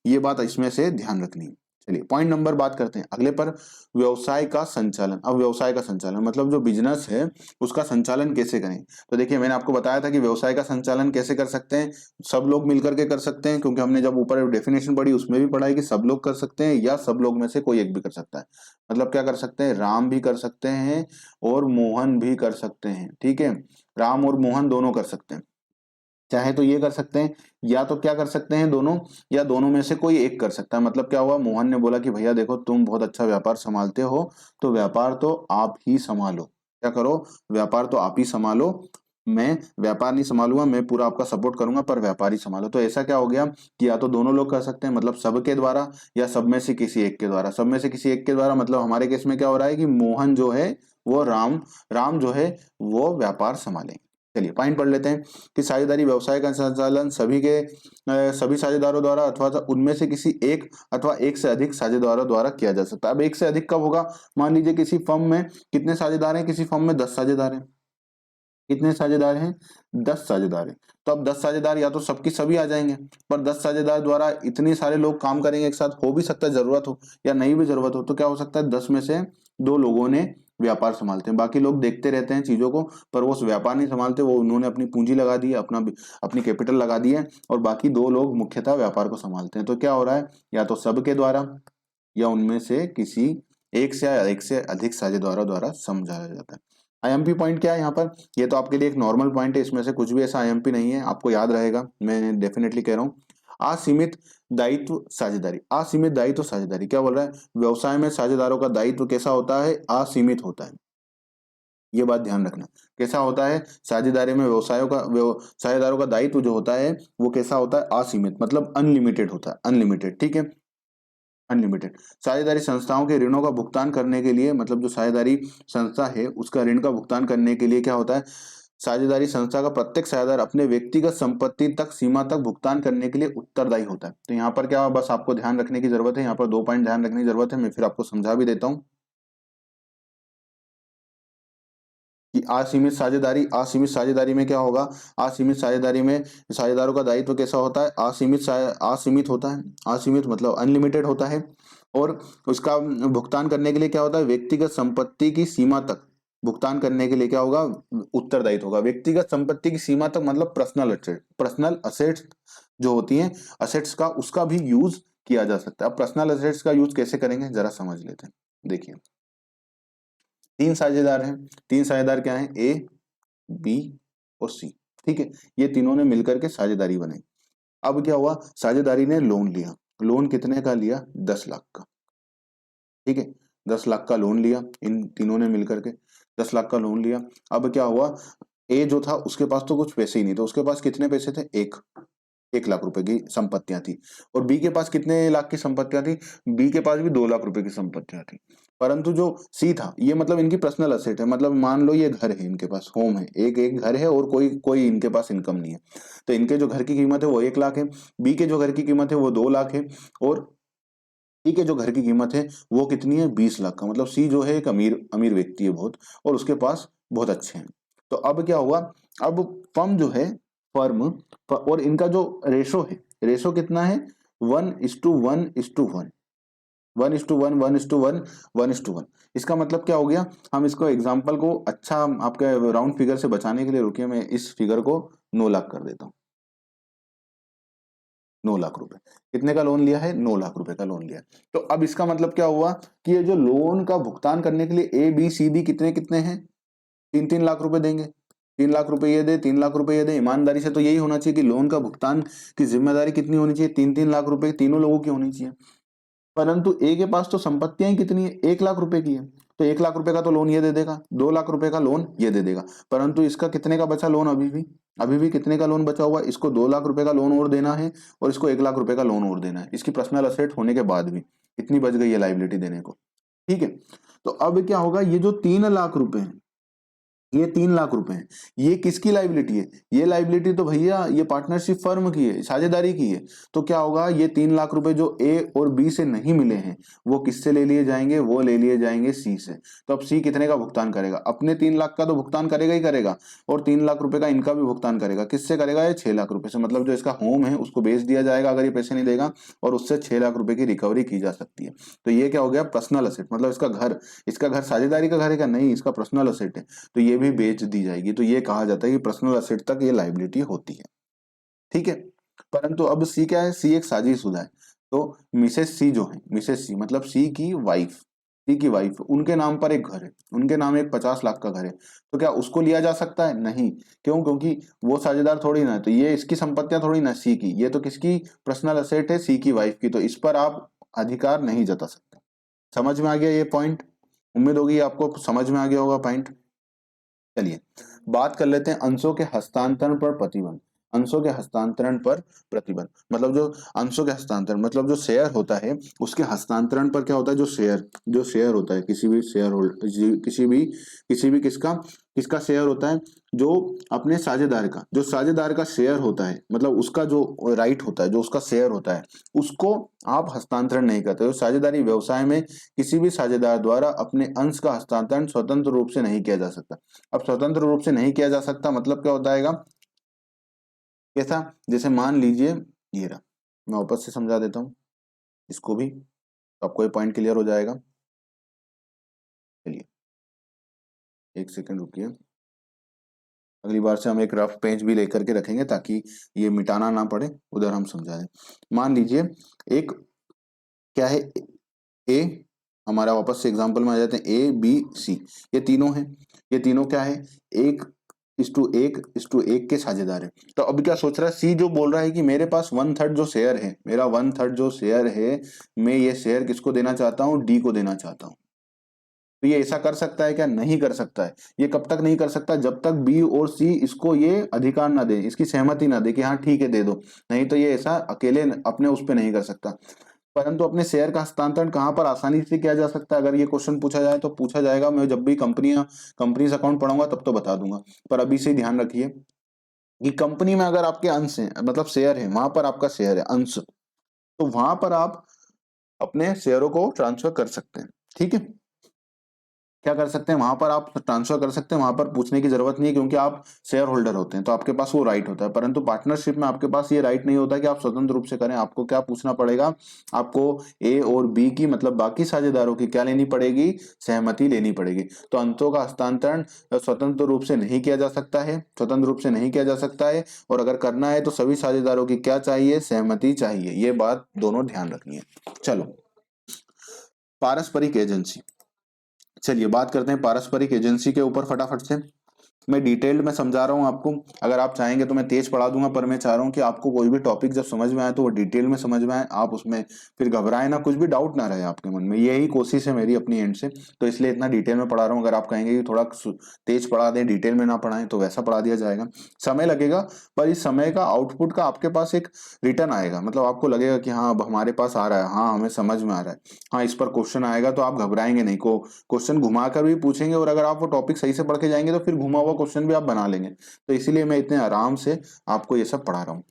ये बात, इसमें से ध्यान रखनी है। चलिए पॉइंट नंबर बात करते हैं अगले पर, व्यवसाय का संचालन। अब व्यवसाय का संचालन मतलब जो बिजनेस है उसका संचालन कैसे करें। तो देखिए मैंने आपको बताया था कि व्यवसाय का संचालन कैसे कर सकते हैं, सब लोग मिलकर के कर सकते हैं, क्योंकि हमने जब ऊपर डेफिनेशन पढ़ी उसमें भी पढ़ा है कि सब लोग कर सकते हैं या सब लोग में से कोई एक भी कर सकता है। मतलब क्या कर सकते हैं, राम भी कर सकते हैं और मोहन भी कर सकते हैं, ठीक है। राम और मोहन दोनों कर सकते हैं, चाहे तो ये कर सकते हैं, या तो क्या कर सकते हैं दोनों, या दोनों में से कोई एक कर सकता है। मतलब क्या हुआ, मोहन ने बोला कि भैया देखो तुम बहुत अच्छा व्यापार संभालते हो, तो व्यापार तो आप ही संभालो। क्या करो, व्यापार तो आप ही संभालो, मैं व्यापार नहीं संभालूंगा, मैं पूरा आपका सपोर्ट करूंगा, पर व्यापार ही संभालो। तो ऐसा क्या हो गया कि या तो दोनों लोग कर सकते हैं, मतलब सबके द्वारा, या सब में से किसी एक के द्वारा। सब में से किसी एक के द्वारा मतलब हमारे केस में क्या हो रहा है कि मोहन जो है वो राम जो है वो व्यापार संभालेंगे। चलिए पॉइंट पढ़ लेते हैं कि साझेदारी व्यवसाय का संचालन सभी साझेदारों द्वारा अथवा उनमें से किसी एक अथवा एक से अधिक साझेदारों द्वारा किया जा सकता है। अब एक से अधिक कब होगा, मान लीजिए किसी फर्म में कितने साझेदार हैं, किसी फर्म में 10 साझेदार हैं। कितने साझेदार हैं, 10 साझेदार हैं। तो अब 10 साझेदार या तो सबकी सभी आ जाएंगे, पर 10 साझेदार द्वारा इतने सारे लोग काम करेंगे एक साथ, हो भी सकता है जरूरत हो या नहीं भी जरूरत हो। तो क्या हो सकता है, 10 में से 2 लोगों ने व्यापार संभालते हैं, बाकी लोग देखते रहते हैं चीजों को, पर वो व्यापार नहीं संभालते, वो उन्होंने अपनी पूंजी लगा दी है, अपनी कैपिटल लगा दी है, और बाकी 2 लोग मुख्यतः व्यापार को संभालते हैं। तो क्या हो रहा है, या तो सबके द्वारा या उनमें से किसी एक से अधिक साझेदारों द्वारा समझाया जाता है। आईएमपी पॉइंट क्या है यहाँ पर, ये तो आपके लिए एक नॉर्मल पॉइंट है, इसमें से कुछ भी ऐसा आईएमपी नहीं है, आपको याद रहेगा, मैं डेफिनेटली कह रहा हूँ। असीमित दायित्व साझेदारी, असीमित दायित्व साझेदारी क्या बोल रहा है, व्यवसाय में साझेदारों का दायित्व कैसा होता है, असीमित होता है। ये बात ध्यान रखना, कैसा होता है, साझेदारी में साझेदारों का दायित्व जो होता है वो कैसा होता है, असीमित, मतलब अनलिमिटेड होता है, अनलिमिटेड, ठीक है, अनलिमिटेड। साझेदारी संस्थाओं के ऋणों का भुगतान करने के लिए, मतलब जो साझेदारी संस्था है उसका ऋण का भुगतान करने के लिए क्या होता है, साझेदारी संस्था का प्रत्येक साझेदार अपने व्यक्तिगत संपत्ति तक सीमा तक भुगतान करने के लिए उत्तरदायी होता है। तो यहाँ पर क्या, बस आपको ध्यान रखने की जरूरत है, यहाँ पर 2 पॉइंट ध्यान रखने की जरूरत है, मैं फिर आपको समझा भी देता हूँ कि असीमित साझेदारी में क्या होगा, असीमित साझेदारी में साझेदारों का दायित्व कैसा होता है, असीमित होता है, असीमित मतलब अनलिमिटेड होता है। और उसका भुगतान करने के लिए क्या होता है, व्यक्तिगत संपत्ति की सीमा तक भुगतान करने के लिए क्या होगा, उत्तरदायित्व होगा। व्यक्तिगत संपत्ति की सीमा तक मतलब पर्सनल असेट्स जो होती हैं, असेट्स का उसका भी यूज किया जा सकता है। अब पर्सनल असेट्स का यूज कैसे करेंगे जरा समझ लेते हैं। देखिए 3 साझेदार हैं, 3 साझेदार क्या हैं, ए बी और सी, ठीक है, ये तीनों ने मिलकर के साझेदारी बनाई। अब क्या हुआ, साझेदारी ने लोन लिया, लोन कितने का लिया, 10 लाख का, ठीक है, 10 लाख का लोन लिया इन तीनों ने मिलकर के, 10 लाख का लोन लिया। अब क्या हुआ, ए जो था उसके पास तो कुछ पैसे ही नहीं थे, उसके पास कितने पैसे थे, 1 लाख रुपए की संपत्तियां थी। और बी के पास कितने लाख की संपत्तियां थी, बी के पास भी 2 लाख रुपए की संपत्तियां थी। परंतु जो सी था, ये मतलब इनकी पर्सनल असेट है, मतलब मान लो ये घर है, इनके पास होम है, एक एक घर है और कोई कोई इनके पास इनकम नहीं है। तो इनके जो घर की कीमत है वो 1 लाख है, बी के जो घर की कीमत है वो 2 लाख है, और सी के जो घर की कीमत है वो कितनी है, 20 लाख का। मतलब सी जो है एक अमीर अमीर व्यक्ति है बहुत, और उसके पास बहुत अच्छे हैं। तो अब क्या हुआ, अब फर्म जो है, फर्म और इनका जो रेशो है, रेशो कितना है, 1:1:1, 1:1, 1:1, 1:1। इसका मतलब क्या हो गया, हम इसको एग्जाम्पल को अच्छा आपके राउंड फिगर से बचाने के लिए, रुकिए मैं इस फिगर को 9 लाख कर देता हूँ। 9 लाख रुपए, कितने का लोन लिया है, 9 लाख रुपए का लोन लिया है। तो अब इसका मतलब क्या हुआ कि ये जो लोन का भुगतान करने के लिए ए बी सी डी कितने कितने हैं, 3-3 लाख रुपए देंगे। 3 लाख रुपए ये दे, 3 लाख रुपए ये दे। ईमानदारी से तो यही होना चाहिए कि लोन का भुगतान की जिम्मेदारी कितनी होनी चाहिए, 3-3 लाख रुपए तीनों लोगों की होनी चाहिए। परंतु ए के पास तो संपत्तियां ही कितनी है, 1 लाख रुपए की है। तो 1 लाख रुपए का तो लोन ये दे देगा, 2 लाख रुपए का लोन ये दे देगा। परंतु इसका कितने का बचा लोन, अभी भी कितने का लोन बचा हुआ है, इसको 2 लाख रुपए का लोन और देना है, और इसको 1 लाख रुपए का लोन और देना है, इसकी पर्सनल असेट होने के बाद भी इतनी बच गई है लाइबिलिटी देने को, ठीक है। तो अब क्या होगा, ये जो 3 लाख रुपए हैं, ये 3 लाख रुपए हैं, ये किसकी लाइबिलिटी है, ये लाइबिलिटी तो भैया ये पार्टनरशिप फर्म की है, साझेदारी की है। तो क्या होगा, ये 3 लाख रुपए जो ए और बी से नहीं मिले हैं वो किससे ले लिए जाएंगे, वो ले लिए जाएंगे सी से। तो अब सी कितने का भुगतान करेगा, अपने 3 लाख का तो भुगतान करेगा ही करेगा, और 3 लाख रुपए का इनका भी भुगतान करेगा। किससे करेगा, ये 6 लाख रुपए से, मतलब जो इसका होम है उसको बेच दिया जाएगा अगर ये पैसे नहीं देगा, और उससे 6 लाख रुपए की रिकवरी की जा सकती है। तो ये क्या हो गया, पर्सनल असेट, मतलब इसका घर साझेदारी का घर है क्या, नहीं, इसका पर्सनल असेट है, तो ये भी बेच दी जाएगी। तो ये कहा जाता है कि पर्सनल असेट तक ये लाइबिलिटी होती है, ठीक है। परंतु अब सी क्या है, सी एक साजिशुदा है। तो मिसेस सी जो है, मिसेस सी मतलब सी की वाइफ, उनके नाम पर एक घर है, उनके नाम एक 50 लाख का घर है। तो क्या उसको लिया जा सकता है, नहीं। क्यों, क्योंकि वो साझेदार थोड़ी ना है, तो ये इसकी संपत्तियां थोड़ी ना सी की, ये तो किसकी पर्सनल असेट है, सी की वाइफ की। तो इस पर आप अधिकार नहीं जता सकते। समझ में आ गया ये पॉइंट, उम्मीद होगी आपको समझ में आ गया होगा पॉइंट। चलिए बात कर लेते हैं अंशों के हस्तांतरण पर प्रतिबंध। अंशों के हस्तांतरण पर प्रतिबंध मतलब जो अंशों के हस्तांतरण मतलब जो शेयर होता है उसके हस्तांतरण पर क्या होता है, जो शेयर होता है किसी भी शेयर होल्डर, किसी भी किसका किसका शेयर होता है, जो अपने साझेदार का शेयर होता है, मतलब उसका जो राइट होता है, जो उसका शेयर होता है, उसको आप हस्तांतरण नहीं करते हो। साझेदारी व्यवसाय में किसी भी साझेदार द्वारा अपने अंश का हस्तांतरण स्वतंत्र रूप से नहीं किया जा सकता। अब स्वतंत्र रूप से नहीं किया जा सकता मतलब क्या होता है, कैसा, जैसे मान लीजिए ये रहा, मैं वापस से समझा देता हूँ इसको भी, तो आपको ये पॉइंट क्लियर हो जाएगा। चलिए एक सेकंड रुकिए, अगली बार से हम एक रफ पेज भी लेकर के रखेंगे ताकि ये मिटाना ना पड़े, उधर हम समझा दें। मान लीजिए एक क्या है, ए, हमारा वापस से एग्जांपल में आ जाते हैं, ए बी सी, ये तीनों हैं, ये तीनों क्या है, 1:1:1 के साझेदार है। तो अब क्या सोच रहा है, सी जो बोल रहा है कि मेरे पास 1/3 जो शेयर है, मेरा 1/3 जो शेयर है, मैं ये शेयर किसको देना चाहता हूँ, डी को देना चाहता हूँ। तो ये ऐसा कर सकता है क्या, नहीं कर सकता है। ये कब तक नहीं कर सकता, जब तक बी और सी इसको ये अधिकार ना दे, इसकी सहमति ना दे कि हाँ ठीक है दे दो, नहीं तो ये ऐसा अकेले अपने उस पर नहीं कर सकता। परंतु अपने शेयर का हस्तांतरण कहां पर आसानी से किया जा सकता है, अगर ये क्वेश्चन पूछा जाए तो पूछा जाएगा, मैं जब भी कंपनीज अकाउंट पढ़ाऊंगा तब तो बता दूंगा। पर अभी से ध्यान रखिए कि कंपनी में अगर आपके अंश हैं, मतलब शेयर है, वहां पर आपका शेयर है अंश, तो वहां पर आप अपने शेयरों को ट्रांसफर कर सकते हैं, ठीक है। क्या कर सकते हैं, वहां पर आप ट्रांसफर कर सकते हैं, वहां पर पूछने की जरूरत नहीं है क्योंकि आप शेयर होल्डर होते हैं, तो आपके पास वो राइट होता है। परंतु पार्टनरशिप में आपके पास ये राइट नहीं होता कि आप स्वतंत्र रूप से करें। आपको क्या पूछना पड़ेगा, आपको ए और बी की मतलब बाकी साझेदारों की क्या लेनी पड़ेगी, सहमति लेनी पड़ेगी। तो अंशों का हस्तांतरण स्वतंत्र रूप से नहीं किया जा सकता है, स्वतंत्र रूप से नहीं किया जा सकता है, और अगर करना है तो सभी साझेदारों की क्या चाहिए, सहमति चाहिए। ये बात दोनों ध्यान रखनी है। चलो पारस्परिक एजेंसी, चलिए बात करते हैं पारस्परिक एजेंसी के ऊपर फटाफट से। मैं डिटेल्ड में समझा रहा हूँ आपको। अगर आप चाहेंगे तो मैं तेज पढ़ा दूंगा, पर मैं चाह रहा हूँ कि आपको कोई भी टॉपिक जब समझ में आए तो वो डिटेल में समझ में आए, आप उसमें फिर घबराए ना, कुछ भी डाउट ना रहे आपके मन में। यही कोशिश है मेरी अपनी एंड से, तो इसलिए इतना डिटेल में पढ़ा रहा हूँ। अगर आप कहेंगे कि थोड़ा तेज पढ़ा दें, डिटेल में ना पढ़ाएं, तो वैसा पढ़ा दिया जाएगा। समय लगेगा, पर इस समय का आउटपुट का आपके पास एक रिटर्न आएगा, मतलब आपको लगेगा कि हाँ अब हमारे पास आ रहा है, हाँ हमें समझ में आ रहा है, हाँ इस पर क्वेश्चन आएगा, तो आप घबराएंगे नहीं। को क्वेश्चन घुमा कर भी पूछेंगे, और अगर आप वो टॉपिक सही से पढ़ के जाएंगे तो फिर घुमा हुआ क्वेश्चन भी आप बना लेंगे। तो इसीलिए मैं इतने आराम से आपको ये सब पढ़ा रहा हूँ।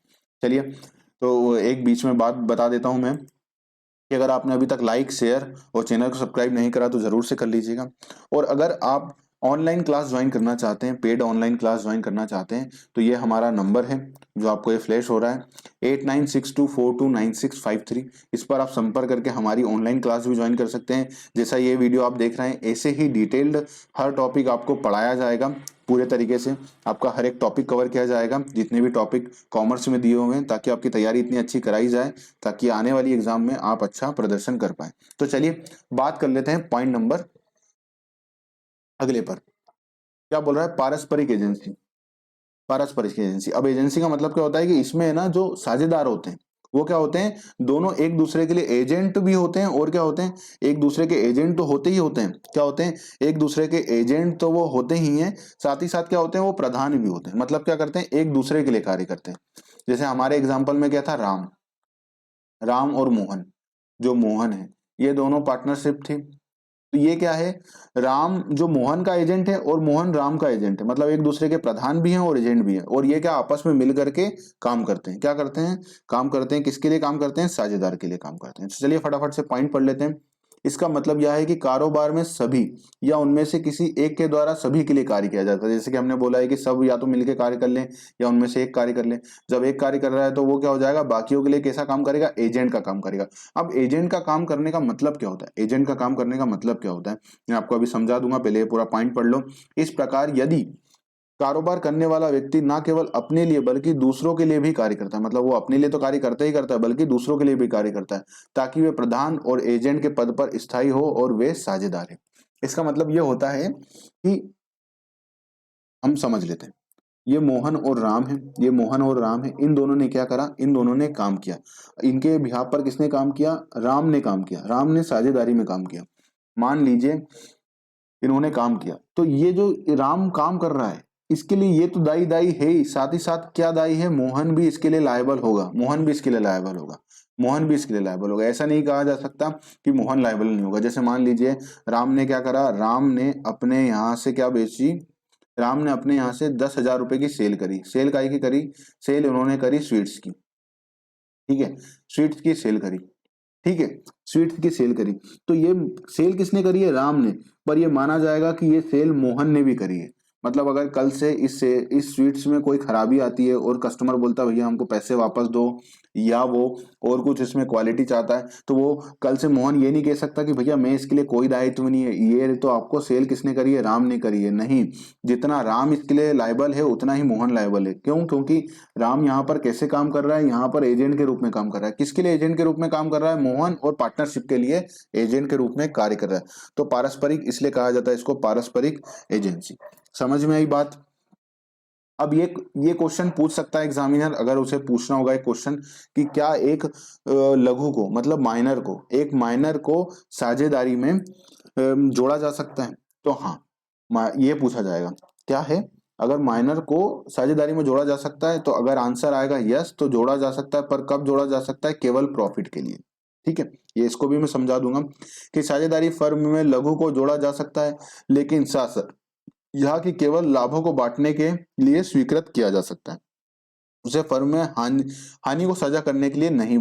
चलिए, तो एक बीच में बात बता देता हूं मैं कि अगर आपने अभी तक लाइक, शेयर और चैनल को सब्सक्राइब नहीं करा तो जरूर से कर लीजिएगा। और अगर आप ऑनलाइन क्लास ज्वाइन करना चाहते हैं, पेड ऑनलाइन क्लास ज्वाइन करना चाहते हैं, तो ये हमारा नंबर है जो आपको ये फ्लैश हो रहा है, 8962429653। इस पर आप संपर्क करके हमारी ऑनलाइन क्लास भी ज्वाइन कर सकते हैं। जैसा ये वीडियो आप देख रहे हैं, ऐसे ही डिटेल्ड हर टॉपिक आपको पढ़ाया जाएगा पूरे तरीके से। आपका हर एक टॉपिक कवर किया जाएगा, जितने भी टॉपिक कॉमर्स में दिए हुए हैं, ताकि आपकी तैयारी इतनी अच्छी कराई जाए ताकि आने वाली एग्जाम में आप अच्छा प्रदर्शन कर पाए। तो चलिए बात कर लेते हैं पॉइंट नंबर अगले पर। क्या बोल रहा है? पारस्परिक एजेंसी। पारस्परिक एजेंसी, अब एजेंसी का मतलब क्या होता है कि इसमें ना जो साझेदार होते हैं वो क्या होते हैं, दोनों एक दूसरे के लिए एजेंट भी होते हैं, और क्या होते हैं, एक दूसरे के एजेंट तो होते ही होते हैं। क्या होते हैं? एक दूसरे के एजेंट तो वो होते ही हैं, साथ ही साथ क्या होते हैं, वो प्रधान भी होते हैं। मतलब क्या करते हैं, एक दूसरे के लिए कार्य करते हैं। जैसे हमारे एग्जाम्पल में क्या था, राम, राम और मोहन, जो मोहन है, ये दोनों पार्टनरशिप थी। तो ये क्या है, राम जो मोहन का एजेंट है और मोहन राम का एजेंट है, मतलब एक दूसरे के प्रधान भी हैं और एजेंट भी हैं। और ये क्या आपस में मिल करके काम करते हैं। क्या करते हैं? काम करते हैं। किसके लिए काम करते हैं? साझेदार के लिए काम करते हैं। तो चलिए फटाफट से पॉइंट पढ़ लेते हैं। इसका मतलब यह है कि कारोबार में सभी या उनमें से किसी एक के द्वारा सभी के लिए कार्य किया जाता है। जैसे कि हमने बोला है कि सब या तो मिलकर कार्य कर लें या उनमें से एक कार्य कर लें। जब एक कार्य कर रहा है तो वो क्या हो जाएगा, बाकियों के लिए कैसा काम करेगा, एजेंट का काम करेगा। अब एजेंट का काम करने का मतलब क्या होता है, एजेंट का काम करने का मतलब क्या होता है, मैं आपको अभी समझा दूंगा, पहले ये पूरा पॉइंट पढ़ लो। इस प्रकार यदि कारोबार करने वाला व्यक्ति ना केवल अपने लिए बल्कि दूसरों के लिए भी कार्य करता है, मतलब वो अपने लिए तो कार्य करता ही करता है बल्कि दूसरों के लिए भी कार्य करता है, ताकि वे प्रधान और एजेंट के पद पर स्थायी हो और वे साझेदार है। इसका मतलब ये होता है कि हम समझ लेते हैं, ये मोहन और राम है, ये मोहन और राम है, इन दोनों ने क्या करा, इन दोनों ने काम किया। इनके बिहाफ पर किसने काम किया? राम ने काम किया, राम ने साझेदारी में काम किया। मान लीजिए इन्होंने काम किया, तो ये जो राम काम कर रहा है इसके लिए ये तो दाई दाई है ही, साथ ही साथ क्या दाई है, मोहन भी इसके लिए लायबल होगा, मोहन भी इसके लिए लायबल होगा, मोहन भी इसके लिए लायबल होगा। ऐसा नहीं कहा जा सकता कि मोहन लायबल नहीं होगा। जैसे मान लीजिए राम ने क्या करा, राम ने अपने यहाँ से क्या बेची, राम ने अपने यहाँ से 10,000 रुपए की सेल करी। सेल काहे की करी? सेल उन्होंने करी स्वीट्स की, ठीक है, स्वीट्स की सेल करी, ठीक है, स्वीट्स की सेल करी। तो ये सेल किसने करी है? राम ने। पर ये माना जाएगा कि ये सेल मोहन ने भी करी है। मतलब अगर कल से इस स्वीट्स में कोई खराबी आती है और कस्टमर बोलता है भैया हमको पैसे वापस दो, या वो और कुछ इसमें क्वालिटी चाहता है, तो वो कल से मोहन ये नहीं कह सकता कि भैया मैं इसके लिए कोई दायित्व नहीं है, ये तो आपको सेल किसने करी है, राम ने करी है। नहीं, जितना राम इसके लिए लायबल है उतना ही मोहन लायबल है। क्यों? क्योंकि राम यहाँ पर कैसे काम कर रहा है, यहाँ पर एजेंट के रूप में काम कर रहा है। किसके लिए एजेंट के रूप में काम कर रहा है? मोहन, और पार्टनरशिप के लिए एजेंट के रूप में कार्य कर रहा है। तो पारस्परिक इसलिए कहा जाता है इसको पारस्परिक एजेंसी। समझ में आई बात? अब ये क्वेश्चन पूछ सकता है एग्जामिनर, अगर उसे पूछना होगा एक क्वेश्चन कि क्या एक लघु को, मतलब माइनर को, एक माइनर को साझेदारी में जोड़ा जा सकता है? तो हाँ, ये पूछा जाएगा क्या है, अगर माइनर को साझेदारी में जोड़ा जा सकता है, तो अगर आंसर आएगा यस तो जोड़ा जा सकता है। पर कब जोड़ा जा सकता है? केवल प्रॉफिट के लिए, ठीक है। ये इसको भी मैं समझा दूंगा कि साझेदारी फर्म में लघु को जोड़ा जा सकता है, लेकिन साथ यह कि केवल लाभों को बांटने के लिए स्वीकृत किया जा सकता है। उसे फर्म में हानि हानि को साझा करने के लिए नहीं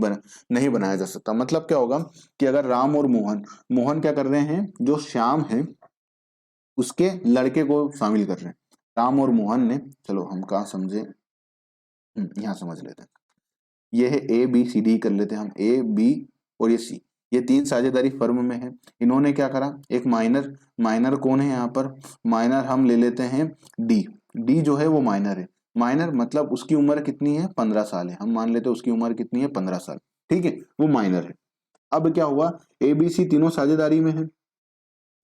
बनाया जा सकता। मतलब क्या होगा कि अगर राम और मोहन, मोहन क्या कर रहे हैं, जो श्याम है उसके लड़के को शामिल कर रहे हैं, राम और मोहन ने, चलो हम कहाँ समझे, यहाँ समझ लेते हैं। ये है ए बी सी डी, कर लेते हैं हम, ए बी और ये सी, ये तीन साझेदारी फर्म में है। इन्होंने क्या करा, एक माइनर, माइनर कौन है यहाँ पर, माइनर हम ले लेते हैं डी, डी जो है वो माइनर है। माइनर मतलब उसकी उम्र कितनी है, 15 साल है, हम मान लेते हैं उसकी उम्र कितनी है, 15 साल, ठीक है, वो माइनर है। अब क्या हुआ, ए बी सी तीनों साझेदारी में है,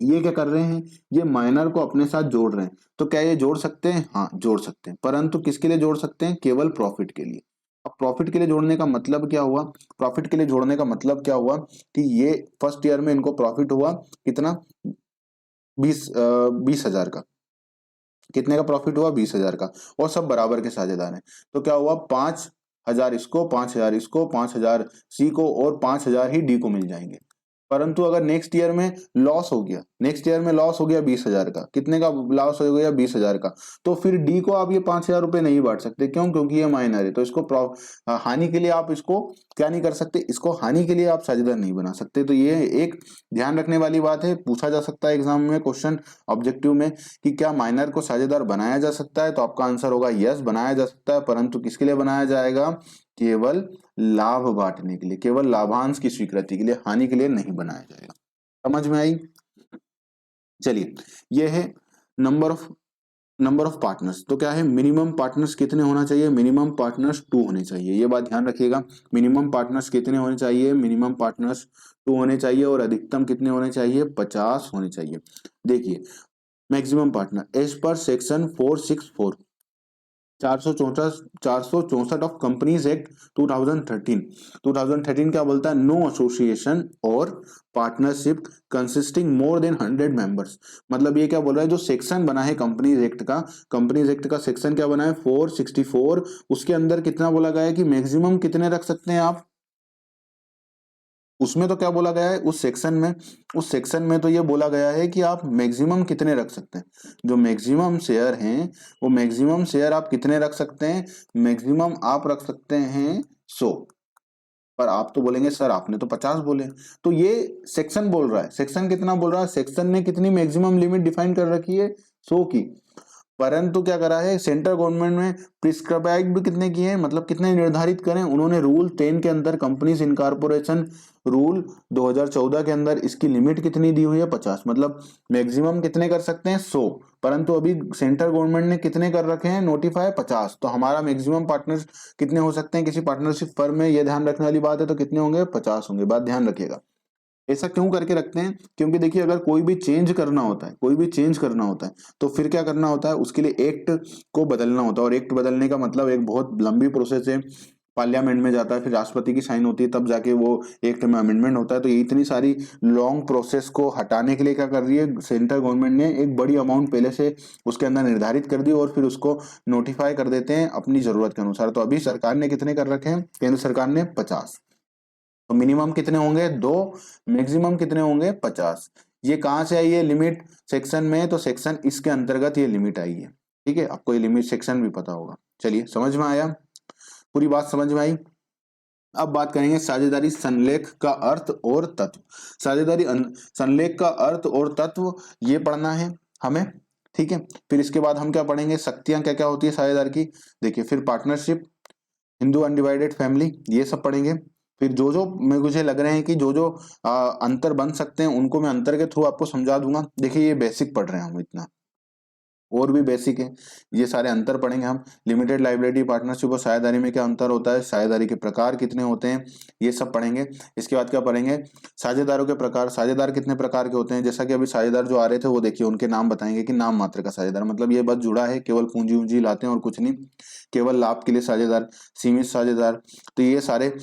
ये क्या कर रहे हैं, ये माइनर को अपने साथ जोड़ रहे हैं। तो क्या ये जोड़ सकते हैं? हाँ जोड़ सकते हैं, परंतु किसके लिए जोड़ सकते हैं? केवल प्रॉफिट के लिए। अब प्रॉफिट के लिए जोड़ने का मतलब क्या हुआ? प्रॉफिट के लिए जोड़ने का मतलब क्या हुआ कि ये फर्स्ट ईयर में इनको प्रॉफिट हुआ कितना, 20,000 का। कितने का प्रॉफिट हुआ? 20,000 का। और सब बराबर के साझेदार हैं, तो क्या हुआ, 5,000 इसको, 5,000 इसको, 5,000 सी को और 5,000 ही डी को मिल जाएंगे। परंतु अगर नेक्स्ट ईयर में लॉस हो गया, नेक्स्ट ईयर में लॉस हो गया 20,000 का, कितने का लॉस हो गया? 20,000 का, तो फिर डी को आप ये 5,000 रुपए नहीं बांट सकते। क्यों? क्योंकि ये माइनर है। तो इसको हानि के लिए आप इसको क्या नहीं कर सकते, इसको हानि के लिए आप साझेदार नहीं बना सकते। तो ये एक ध्यान रखने वाली बात है, पूछा जा सकता है एग्जाम में क्वेश्चन ऑब्जेक्टिव में कि क्या माइनर को साझेदार बनाया जा सकता है? तो आपका आंसर होगा यस, बनाया जा सकता है, परंतु किसके लिए बनाया जाएगा? केवल लाभ बांटने के लिए, केवल लाभांश की स्वीकृति के लिए, हानि के लिए नहीं बनाया जाएगा। समझ में आई? चलिए, यह है नंबर ऑफ पार्टनर्स। तो क्या है, मिनिमम पार्टनर्स कितने होना चाहिए? मिनिमम पार्टनर्स 2 होने चाहिए। ये बात ध्यान रखिएगा, मिनिमम पार्टनर्स कितने होने चाहिए? मिनिमम पार्टनर्स 2 होने चाहिए। और अधिकतम कितने होने चाहिए? 50 होने चाहिए। देखिए, maximum partner as per section 464, 464 of companies act 2013 क्या बोलता है? नो एसोसिएशन और partnership consisting more than 100 members. मतलब ये क्या बोल रहा है, जो सेक्शन बना है कंपनीज एक्ट का, कंपनीज एक्ट का सेक्शन क्या बना है? 464। उसके अंदर कितना बोला गया है कि मैक्सिमम कितने रख सकते हैं आप? उसमें तो क्या बोला गया है उस सेक्शन में तो ये बोला गया है कि आप मैक्सिमम कितने रख सकते हैं। जो मैक्सिमम शेयर हैं, वो मैक्सिमम शेयर आप कितने रख सकते हैं? मैक्सिमम आप रख सकते हैं 100। पर आप तो बोलेंगे सर आपने तो 50 बोले। तो ये सेक्शन बोल रहा है, सेक्शन कितना बोल रहा है? सेक्शन ने कितनी मैक्सिमम लिमिट डिफाइन कर रखी है? 100 की। परंतु क्या करा है सेंट्रल गवर्नमेंट में, प्रिस्क्राइब भी कितने किए हैं, मतलब कितने निर्धारित करें उन्होंने? रूल 10 के अंदर, कंपनीज इनकॉर्पोरेशन रूल 2014 के अंदर इसकी लिमिट कितनी दी हुई है? 50। मतलब मैक्सिमम कितने कर सकते हैं? 100। परंतु अभी सेंट्रल गवर्नमेंट ने कितने कर रखे हैं नोटिफाई? 50। तो हमारा मैक्सिमम पार्टनर कितने हो सकते हैं किसी पार्टनरशिप फर्म में? ये ध्यान रखने वाली बात है। तो कितने होंगे? 50 होंगे। बात ध्यान रखिएगा। ऐसा क्यों करके रखते हैं? क्योंकि देखिए, अगर कोई भी चेंज करना होता है, कोई भी चेंज करना होता है, तो फिर क्या करना होता है? उसके लिए एक्ट को बदलना होता है। और एक्ट बदलने का मतलब एक बहुत लंबी प्रोसेस है, पार्लियामेंट में जाता है, फिर राष्ट्रपति की साइन होती है, तब जाके वो एक्ट में अमेंडमेंट होता है। तो ये इतनी सारी लॉन्ग प्रोसेस को हटाने के लिए क्या कर रही है सेंट्रल गवर्नमेंट ने? एक बड़ी अमाउंट पहले से उसके अंदर निर्धारित कर दी और फिर उसको नोटिफाई कर देते हैं अपनी जरूरत के अनुसार। तो अभी सरकार ने कितने कर रखे हैं? केंद्र सरकार ने 50। तो मिनिमम कितने होंगे? 2। मैक्सिमम कितने होंगे? 50। ये कहां से आई है लिमिट? सेक्शन में। तो सेक्शन इसके अंतर्गत ये लिमिट आई है। ठीक है, आपको ये लिमिट सेक्शन भी पता होगा। चलिए, समझ में आया? पूरी बात समझ में आई? अब बात करेंगे साझेदारी संलेख का अर्थ और तत्व। संलेख का अर्थ और तत्व ये पढ़ना है हमें। ठीक है, फिर इसके बाद हम क्या पढ़ेंगे? शक्तियां क्या क्या होती है साझेदार की। देखिए, फिर पार्टनरशिप, हिंदू अनडिवाइडेड फैमिली, ये सब पढ़ेंगे। फिर जो जो मुझे लग रहे हैं कि जो जो अंतर बन सकते हैं उनको मैं अंतर के थ्रू आपको समझा दूंगा। देखिए, ये बेसिक पढ़ रहे हैं हम इतना, और भी बेसिक है। ये सारे अंतर पढ़ेंगे हम। लिमिटेड लाइबिलिटी, पार्टनरशिप और साझेदारी में क्या अंतर होता है? साझेदारी के प्रकार कितने होते हैं? ये सब पढ़ेंगे। इसके बाद क्या पढ़ेंगे? साझेदारों के प्रकार। साझेदार कितने प्रकार के होते हैं? जैसा कि अभी साझेदार जो आ रहे थे वो देखिए, उनके नाम बताएंगे कि नाम मात्र का साझेदार, मतलब ये बस जुड़ा है, केवल पूंजी पूंजी लाते हैं और कुछ नहीं। केवल लाभ के लिए साझेदार, सीमित साझेदार। तो ये सारे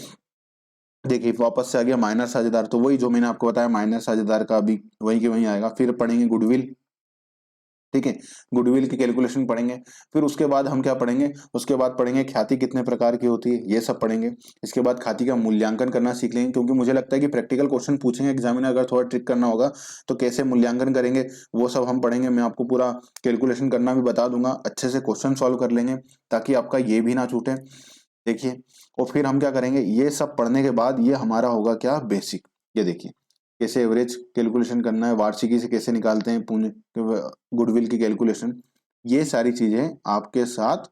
देखिए, वापस से आ गया माइनर साझेदार। तो वही जो मैंने आपको बताया, माइनर साझेदार का भी वही के वही आएगा। फिर पढ़ेंगे गुडविल। ठीक है, गुडविल की कैलकुलेशन पढ़ेंगे। फिर उसके बाद हम क्या पढ़ेंगे? उसके बाद पढ़ेंगे ख्याति कितने प्रकार की होती है, ये सब पढ़ेंगे। इसके बाद ख्याति का मूल्यांकन करना सीख लेंगे, क्योंकि मुझे लगता है कि प्रैक्टिकल क्वेश्चन पूछेंगे एग्जाम में, अगर थोड़ा ट्रिक करना होगा तो कैसे मूल्यांकन करेंगे वो सब हम पढ़ेंगे। मैं आपको पूरा कैलकुलेशन करना भी बता दूंगा, अच्छे से क्वेश्चन सॉल्व कर लेंगे ताकि आपका ये भी ना छूटे। देखिए, और फिर हम क्या करेंगे? ये सब पढ़ने के बाद ये हमारा होगा क्या? बेसिक। ये देखिए, कैसे एवरेज कैलकुलेशन करना है, वार्षिकी से कैसे निकालते हैं पूंजी, गुडविल की कैलकुलेशन, ये सारी चीजें आपके साथ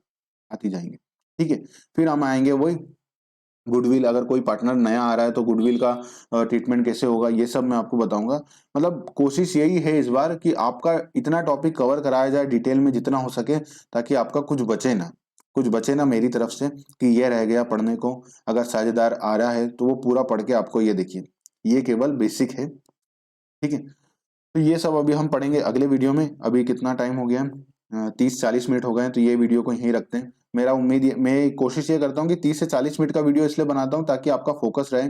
आती जाएंगी। ठीक है, फिर हम आएंगे वही गुडविल, अगर कोई पार्टनर नया आ रहा है तो गुडविल का ट्रीटमेंट कैसे होगा, ये सब मैं आपको बताऊंगा। मतलब कोशिश यही है इस बार कि आपका इतना टॉपिक कवर कराया जाए डिटेल में जितना हो सके, ताकि आपका कुछ बचे ना मेरी तरफ से कि ये रह गया पढ़ने को। अगर साझेदार आ रहा है तो वो पूरा पढ़ के आपको ये देखिए, ये केवल बेसिक है। ठीक है, तो ये सब अभी हम पढ़ेंगे अगले वीडियो में। अभी कितना टाइम हो गया, 30-40 मिनट हो गए हैं, तो ये वीडियो को यहीं रखते हैं। मेरा उम्मीद मैं कोशिश ये करता हूँ कि 30 से 40 मिनट का वीडियो इसलिए बनाता हूँ ताकि आपका फोकस रहे।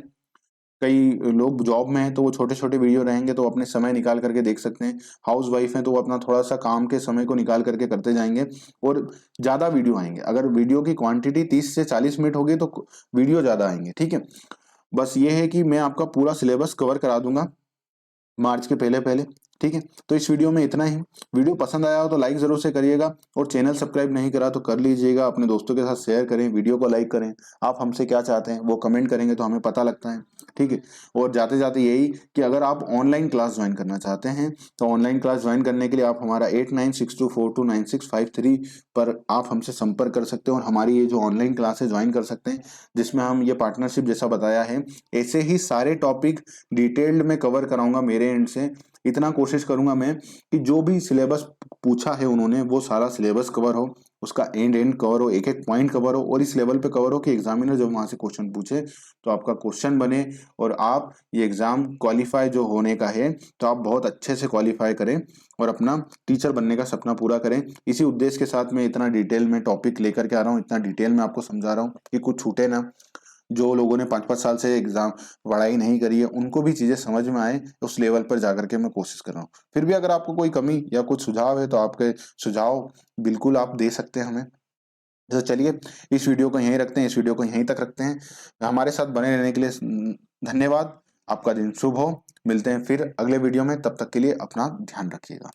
कई लोग जॉब में हैं तो वो छोटे छोटे वीडियो रहेंगे तो अपने समय निकाल करके देख सकते हैं। हाउस वाइफ हैं तो वो अपना थोड़ा सा काम के समय को निकाल करके करते जाएंगे और ज्यादा वीडियो आएंगे। अगर वीडियो की क्वांटिटी 30 से 40 मिनट होगी तो वीडियो ज्यादा आएंगे, ठीक है। बस ये है कि मैं आपका पूरा सिलेबस कवर करा दूंगा मार्च के पहले पहले, ठीक है। तो इस वीडियो में इतना ही। वीडियो पसंद आया हो तो लाइक जरूर से करिएगा और चैनल सब्सक्राइब नहीं करा तो कर लीजिएगा। अपने दोस्तों के साथ शेयर करें, वीडियो को लाइक करें। आप हमसे क्या चाहते हैं वो कमेंट करेंगे तो हमें पता लगता है, ठीक है। और जाते जाते यही कि अगर आप ऑनलाइन क्लास ज्वाइन करना चाहते हैं तो ऑनलाइन क्लास ज्वाइन करने के लिए आप हमारा 8962429653 पर आप हमसे संपर्क कर सकते हैं और हमारी ये जो ऑनलाइन क्लास है ज्वाइन कर सकते हैं, जिसमें हम ये पार्टनरशिप जैसा बताया है ऐसे ही सारे टॉपिक डिटेल्ड में कवर कराऊंगा मेरे एंड से। इतना कोशिश करूंगा मैं कि जो भी सिलेबस पूछा है उन्होंने वो सारा सिलेबस कवर हो, उसका एंड एंड कवर हो, एक एक पॉइंट कवर हो और इस लेवल पे कवर हो कि एग्जामिनर जब वहां से क्वेश्चन पूछे तो आपका क्वेश्चन बने और आप ये एग्जाम क्वालिफाई जो होने का है तो आप बहुत अच्छे से क्वालिफाई करें और अपना टीचर बनने का सपना पूरा करें। इसी उद्देश्य के साथ मैं इतना डिटेल में टॉपिक लेकर के आ रहा हूँ, इतना डिटेल में आपको समझा रहा हूँ कि कुछ छूटे ना। जो लोगों ने 5-5 साल से एग्जाम पढ़ाई नहीं करी है उनको भी चीजें समझ में आए, उस लेवल पर जाकर के मैं कोशिश कर रहा हूँ। फिर भी अगर आपको कोई कमी या कुछ सुझाव है तो आपके सुझाव बिल्कुल आप दे सकते हैं हमें। तो चलिए इस वीडियो को यहीं रखते हैं, इस वीडियो को यहीं तक रखते हैं। हमारे साथ बने रहने के लिए धन्यवाद। आपका दिन शुभ हो। मिलते हैं फिर अगले वीडियो में, तब तक के लिए अपना ध्यान रखिएगा।